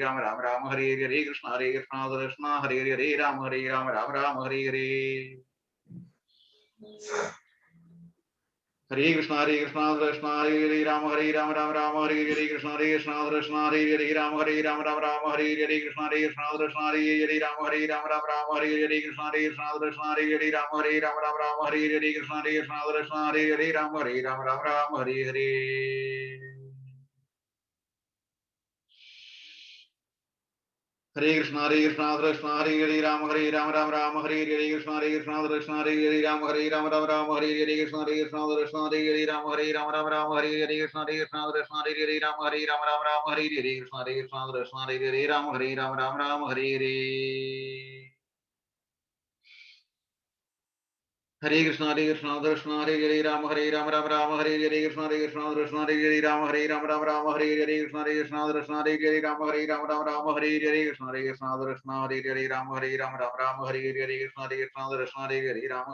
Ram Ram Ram Hare Hare Krishna Krishna Hare Ram Ram Ram Hare Hare. Hare Krishna Krishna Hare Hare Ram Ram Ram Hare Hare Krishna Krishna Hare Ram Ram Ram Hare Hare Krishna Krishna Hare Ram Ram Ram Hare Hare Krishna Krishna Hare Ram Ram Ram Hare Hare Krishna Krishna Hare Ram Ram Hare Hare. Hare Krishna Krishna Hare Hare Ram Ram Ram Hare Hare Krishna Krishna Hare Ram Ram Ram Hare Hare Krishna Krishna Hare Ram Ram Ram Hare Hare Krishna Krishna Hare Ram Ram Ram Hare Hare Krishna Krishna Hare Ram Ram Hare Hare. Hare Krishna Krishna Hare Ram Ram Ram Hare Hare Krishna Krishna Hare Ram Ram Hare Hare Krishna Krishna Hare Ram Ram Hare Hare Krishna Krishna Hare Ram Ram Hare Hare Krishna Krishna Hare Ram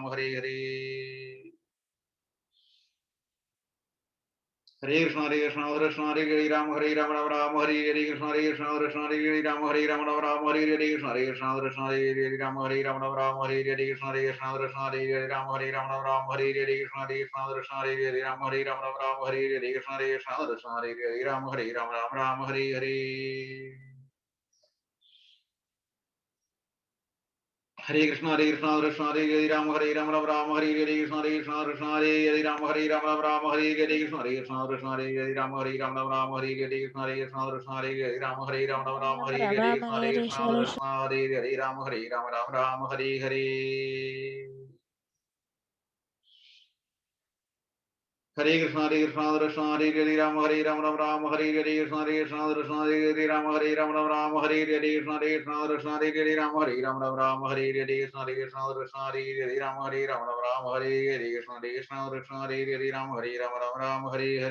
Hare Hare. Hare Krishna Krishna Hare Ram Ram Hare Hare Krishna Krishna Hare Ram Ram Hare Hare Krishna Krishna Hare Ram Ram Hare Hare Krishna Krishna Hare Ram Ram Hare Hare Krishna Krishna Hare Ram Ram Hare Hare Krishna Krishna Hare Ram Hare Hare. Hare Krishna Hare Ram Ram Hare Hare Krishna Krishna Hare Ram Ram Hare Hare Krishna Krishna Hare Ram Ram Hare Hare Krishna Krishna Hare Ram Ram Hare Hare Krishna Krishna Hare Ram Hare Hare. Hare Krishna Hare Ram Ram Hare Hare Krishna Krishna Hare Ram Ram Hare Hare Krishna Krishna Hare Ram Ram Hare Hare Krishna Krishna Hare Ram Ram Hare Hare Krishna Krishna Hare Ram Ram Hare Hare. Hare Krishna Hare Ram Ram Hare Hare Krishna Krishna Hare Ram Ram Hare Hare Krishna Krishna Hare Ram Ram Hare Hare Krishna Krishna Hare Ram Ram Hare Hare Krishna Krishna Hare Ram Hare Hare.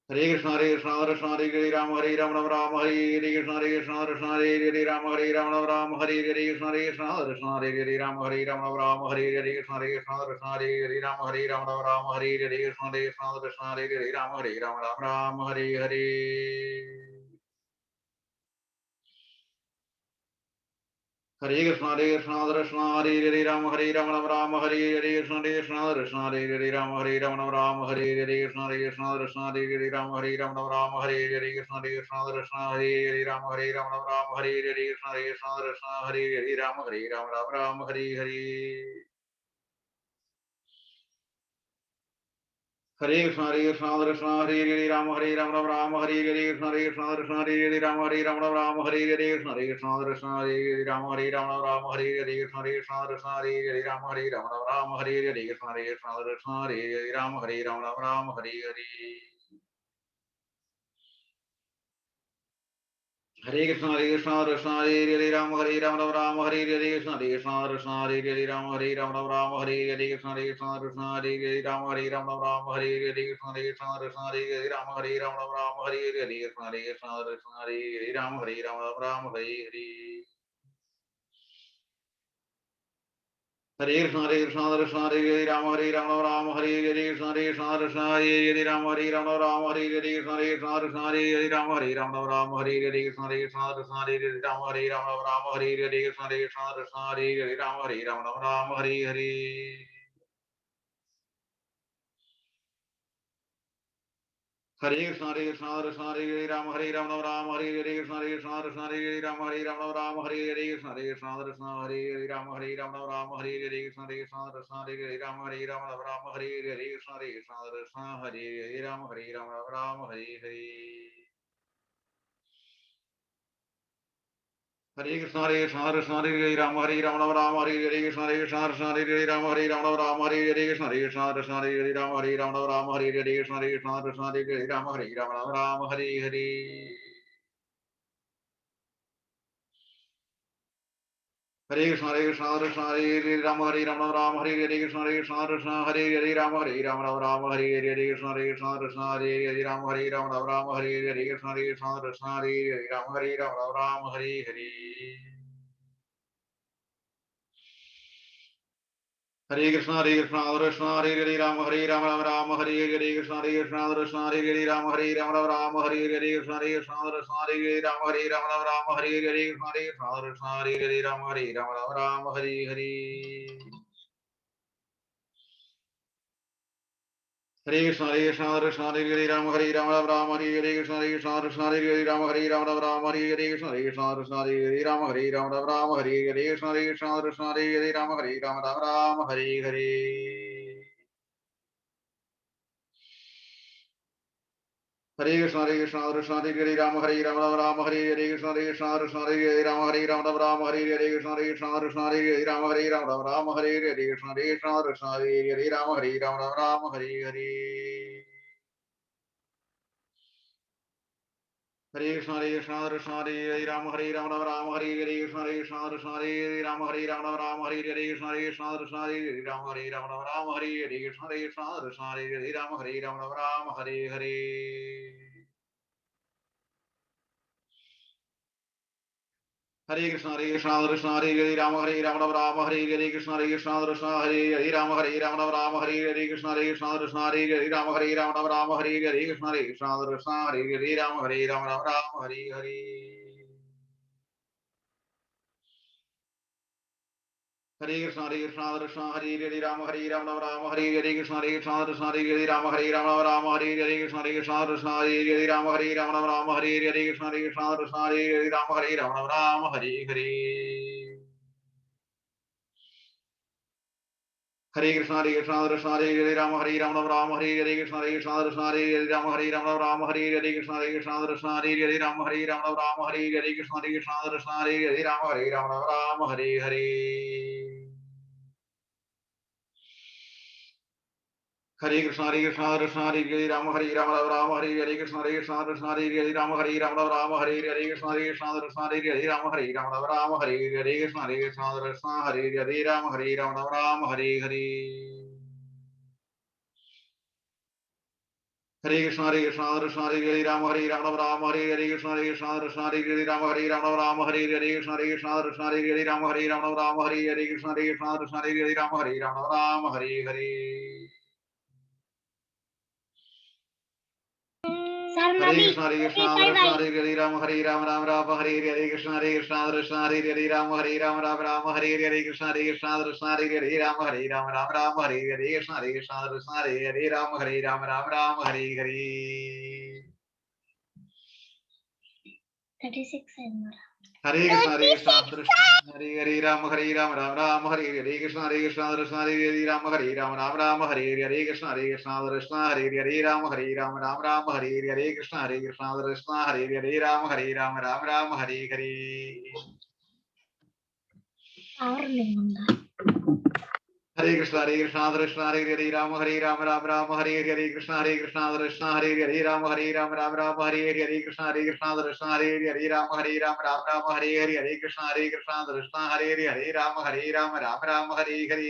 Hare Krishna Hare Ram Ram Hare Hare Krishna Krishna Hare Ram Ram Hare Hare Krishna Krishna Hare Ram Ram Hare Hare Krishna Krishna Hare Ram Ram Hare Hare Krishna Krishna Hare Ram Hare Hare. Hare Krishna Hare Ram Ram Hare Hare Krishna Krishna Hare Ram Ram Hare Hare Krishna Krishna Hare Ram Ram Hare Hare Krishna Krishna Hare Ram Ram Hare Hare Krishna Krishna Hare Ram Hare Hare. Hare Krishna Hare Ram Ram Hare Hare Krishna Krishna Hare Ram Ram Hare Hare Krishna Krishna Hare Ram Ram Hare Hare Krishna Krishna Hare Ram Ram Hare Hare Krishna Krishna Hare Ram Ram Hare Hare. Hare Krishna Hare Ram Ram Hare Hare Krishna Krishna Hare Ram Ram Hare Hare Krishna Krishna Hare Ram Ram Hare Hare Krishna Krishna Hare Ram Ram Hare Hare Krishna Krishna Hare Ram Hare Hare. Hare Krishna Hare Ram Ram Hare Hare Krishna Krishna Hare Ram Ram Hare Hare Krishna Krishna Hare Ram Ram Hare Hare Krishna Krishna Hare Ram Ram Hare Hare Krishna Krishna Hare Ram Hare Hare. Hare Krishna Hare Ram Ram Hare Hare Krishna Krishna Hare Ram Ram Hare Hare Krishna Krishna Hare Ram Ram Hare Hare Krishna Krishna Hare Ram Hare Hare. Hare Krishna, Hare Krishna, Krishna Hare Rama, Hare Rama, Rama Hare Hare Krishna, Hare Krishna, Krishna Hare Hare Rama, Hare Rama, Rama Hare Hare Krishna, Hare Krishna, Krishna Hare Hare Rama, Hare Rama, Rama Hare Hare Krishna, Hare Krishna, Krishna Hare Hare Rama, Hare Rama, Rama Hare Hare. Hare Krishna, Hare Krishna, Krishna Hare Hare Rama, Hare Rama, Rama Hare Hare Krishna, Hare Krishna, Krishna Hare Hare Rama, Hare Rama, Rama Hare Hare Krishna, Hare Krishna, Krishna Hare Hare Rama, Hare Rama, Rama Hare Hare Krishna, Hare Krishna, Krishna Hare Hare Rama, Hare Rama, Rama Hare Hare. Hare Krishna, Hare Krishna, Krishna Hare Hare Rama, Hare Rama, Rama Hare Hare Krishna, Hare Krishna, Krishna Hare Hare Rama, Hare Rama, Rama Hare Hare Krishna, Hare Krishna, Krishna Hare Hare Rama, Hare Rama, Rama Hare Hare Krishna, Hare Krishna, Krishna Hare Hare Rama, Hare Rama, Rama Hare Hare. Hare Krishna, Hare Krishna, Krishna Hare Hare Rama, Hare Rama, Rama Hare Hare Krishna, Hare Krishna, Krishna Hare Hare Rama, Hare Rama, Rama Hare Hare Krishna, Hare Krishna, Krishna Hare Hare Rama, Hare Rama, Rama Hare Hare Krishna, Hare Krishna, Krishna Hare Hare Rama, Hare Rama, Rama Hare Hare. Hare Krishna, Hare Krishna, Krishna Hare Hare Rama, Hare Rama, Rama Hare Hare Krishna, Hare Krishna, Krishna Hare Hare Rama, Hare Rama, Rama Hare Hare Krishna, Hare Krishna, Krishna Hare Hare Rama, Hare Rama, Rama Hare Hare Krishna, Hare Krishna, Krishna Hare Hare Rama, Hare Rama, Rama Hare Hare. Hare Krishna, Hare Krishna, Krishna Hare Hare Rama, Hare Rama, Rama Hare Hare Krishna, Hare Krishna, Krishna Hare Hare Rama, Hare Rama, Rama Hare Hare Krishna, Hare Krishna, Krishna Hare Hare Rama, Hare Rama, Rama Hare Hare Krishna, Hare Krishna, Krishna Hare Hare Rama, Hare Rama, Rama Hare Hare. Hare Krishna, Hare Krishna, Krishna Hare Hare Rama, Hare Rama, Rama Hare Hare Krishna, Hare Krishna, Krishna Hare Hare Rama, Hare Rama, Rama Hare Hare Krishna, Hare Krishna, Krishna Hare Hare Rama, Hare Rama, Rama Hare Hare Krishna, Hare Krishna, Krishna Hare Hare Rama, Hare Rama, Rama Hare Hare. Hare Krishna, Hare Krishna, Krishna Hare Hare Rama, Hare Rama, Rama Hare Hare Krishna, Hare Krishna, Krishna Hare Hare Rama, Hare Rama, Rama Hare Hare Krishna, Hare Krishna, Krishna Hare Hare Rama, Hare Rama, Rama Hare Hare Krishna, Hare Krishna, Krishna Hare Hare Rama, Hare Rama, Rama Hare Hare. Hare Krishna, Hare Krishna, Krishna Hare Hare Rama, Hare Rama, Rama Hare Hare Krishna, Hare Krishna, Krishna Hare Hare Rama, Hare Rama, Rama Hare Hare Krishna, Hare Krishna, Krishna Hare Hare Rama, Hare Rama, Rama Hare Hare Krishna, Hare Krishna, Krishna Hare Hare Rama, Hare Rama, Rama Hare Hare. Hare Krishna, Hare Krishna, Krishna Hare Hare Rama, Hare Rama, Rama Hare Hare Krishna, Hare Krishna, Krishna Hare Hare Rama, Hare Rama, Rama Hare Hare Krishna, Hare Krishna, Krishna Hare Hare Rama, Hare Rama, Rama Hare Hare Krishna, Hare Krishna, Krishna Hare Hare Rama, Hare Rama, Rama Hare Hare. Hare Krishna, Hare Krishna, Krishna Hare Hare Rama, Hare Rama, Rama Rama Hare Hare Krishna, Hare Krishna, Krishna Hare Hare Rama, Hare Rama, Rama Rama Hare Hare Krishna, Hare Krishna, Krishna Hare Hare Rama, Hare Rama, Rama Rama Hare Hare Krishna, Hare Krishna, Krishna Hare Hare Rama, Hare Rama, Rama Rama Hare Hare. 36 Hare Krishna, Hare Krishna, Krishna Hare Hare Rama, Hare Rama, Rama Rama Hare Hare Krishna, Hare Krishna, Krishna Hare Hare Rama, Hare Rama, Rama Rama Hare Hare Krishna, Hare Krishna, Krishna Hare Hare Rama, Hare Rama, Rama Rama Hare Hare Krishna, Hare Krishna, Krishna Hare Hare Rama, Hare Rama, Rama Rama Hare Hare. Hare Krishna, Hare Krishna, Krishna Hare Hare Rama, Hare Rama, Rama Rama Hare Hare Krishna, Hare Krishna, Krishna Hare Hare Rama, Hare Rama, Rama Rama Hare Hare Krishna, Hare Krishna, Krishna Hare Hare Rama, Hare Rama, Rama Rama Hare Hare Krishna, Hare Krishna, Krishna Hare Hare Rama, Hare Rama, Rama Rama Hare Hare.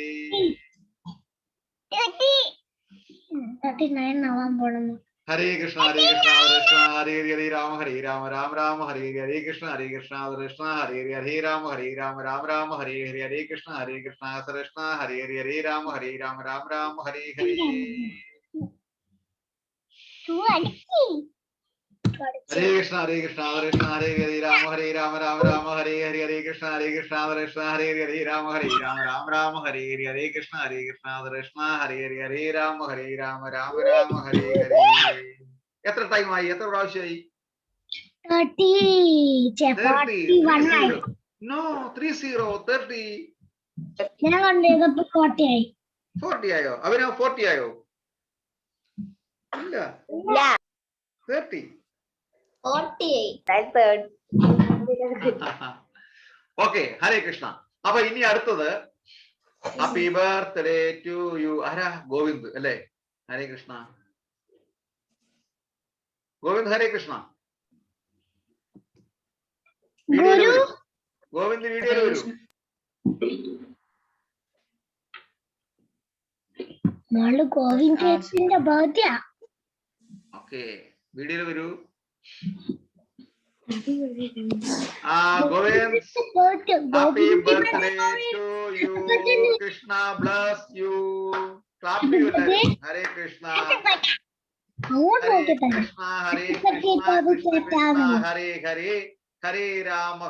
39 November. Hare Krishna, Hare Krishna, Krishna Hare Hare Rama, Hare Rama, Rama Rama Hare Hare Krishna, Hare Krishna, Krishna Hare Hare Rama, Hare Rama, Rama Rama Hare Hare Krishna, Hare Krishna, Krishna Hare Hare Rama, Hare Rama, Rama Rama Hare Hare. Hare Krishna, Hare Krishna, Krishna Hare Hare Rama, Hare Rama, Rama Rama Hare Hare Krishna, Hare Krishna, Krishna Hare Hare Rama, Hare Rama, Rama Rama Hare Hare Krishna, Hare Krishna, Krishna Hare Hare Rama, Hare Rama, Rama Rama Hare Hare. എത്ര ടൈമായി? എത്ര പ്രാവശ്യമായി? 31 No, 30. ഞാൻ കണ്ടപ്പോ 40 ആയി. 40 ആയോ? അവനോ 40 ആയോ? ഇല്ല, 30. 48. ഓക്കെ, ഹരേ കൃഷ്ണ. അപ്പൊ ഇനി അടുത്തത് ഹാപ്പി ബർത്ത്ഡേ ടു യു. ആരാ? ഗോവിന്ദ് അല്ലേ? ഹരേ കൃഷ്ണ. ഗോവിന്ദ് ഹരേ കൃഷ്ണ. ഗോവിന്ദ് വീഡിയോയിൽ വരൂ. മോള് ഗോവിന്ദ് ചേച്ചിന്റെ ബർത്ത്ഡേ ഓക്കെ, വീഡിയോയിൽ വരൂ. Govind, happy birthday to you. Krishna bless you. Clap to you. Hare Krishna. Hare Krishna, Hare Krishna, Krishna Krishna, Hare Hare, Hare Rama,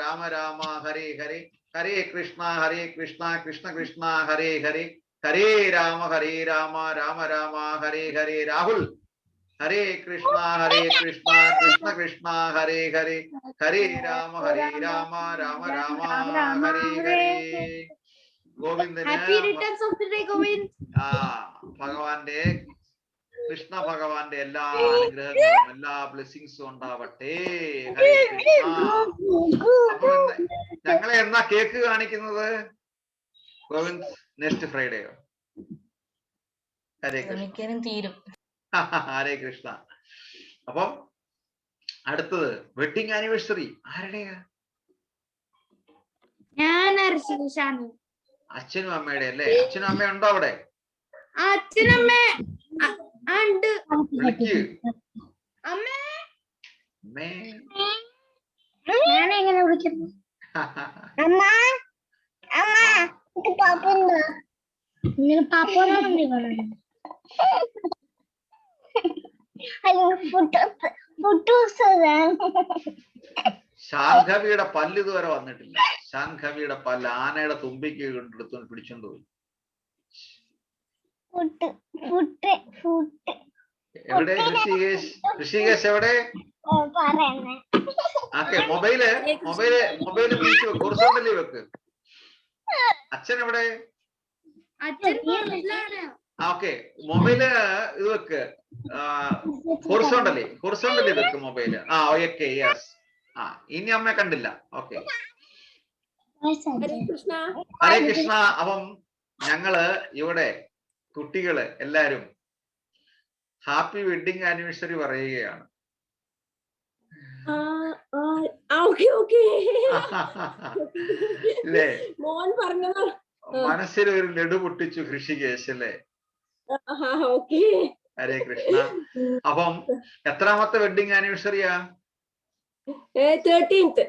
Rama Rama, Hare Hare, Hare Krishna, Krishna Krishna, Hare Hare, Hare Rama, Rama Rama, Hare Hare. Rahul, Hare Krishna, Krishna Krishna, Hare Hare, Hare Rama, Rama Rama, Hare Hare. Govindan ഭഗവാന്റെ കൃഷ്ണ ഭഗവാന്റെ എല്ലാ അനുഗ്രഹങ്ങളും എല്ലാ ബ്ലെസ്സിങ്സും ഉണ്ടാവട്ടെ. ഹരേ കൃഷ്ണ. അപ്പൊ ഞങ്ങളെ എന്നാ cake കാണിക്കുന്നത്? ഗോവിന്ദ്, നെക്സ്റ്റ് ഫ്രൈഡേയോ? ഹരേ കൃഷ്ണ. തീരും. ഹരേ കൃഷ്ണ. അപ്പം അടുത്തത് വെഡിങ് ആനിവേഴ്സറി ആരുടെയാ? അച്ഛനും അമ്മയുടെ അല്ലേ? അച്ഛനും അമ്മയും ഉണ്ടോ അവിടെ? വിളിക്ക്. ഞാനെങ്ങനെ വിളിക്കുന്നു? അമ്മ അമ്മ പാപ്പുണ്ടോ? ഇങ്ങനെ പാപ്പോന്ന് പറഞ്ഞു. ശാംഖവിയുടെ പല്ല് ഇതുവരെ വന്നിട്ടില്ല. ശാംഖവിയുടെ പല്ല് ആനയുടെ തുമ്പിക്ക് കൊണ്ടെടുത്ത് പിടിച്ചോണ്ട് പോയി. എവിടെ ഋഷികേശ്? ഋഷികേശ് എവിടെ? ഓക്കെ, മൊബൈല് തിരിച്ചു വെക്ക്, ഹൊറിസോണ്ടലി വെക്ക്. അച്ഛൻ എവിടെ? ഓക്കെ, മൊബൈല് ഇത് വെക്ക്, ഹൊറിസോണ്ടലി വെക്ക് മൊബൈല്. Okay, yes. ഇനി അമ്മയെ കണ്ടില്ല. ഓക്കെ, ഹരേ കൃഷ്ണ. അപ്പം ഞങ്ങള് ഇവിടെ കുട്ടികള് എല്ലാരും ഹാപ്പി വെഡിങ് ആനിവേഴ്സറി പറയുകയാണ്. അല്ലേ? മനസ്സിൽ ഒരു ലഡു പൊട്ടിച്ചു ഋഷികേശ് അല്ലേ? ഹരേ കൃഷ്ണ. അപ്പം എത്രാമത്തെ വെഡിങ് ആനിവേഴ്സറിയാ? 13th.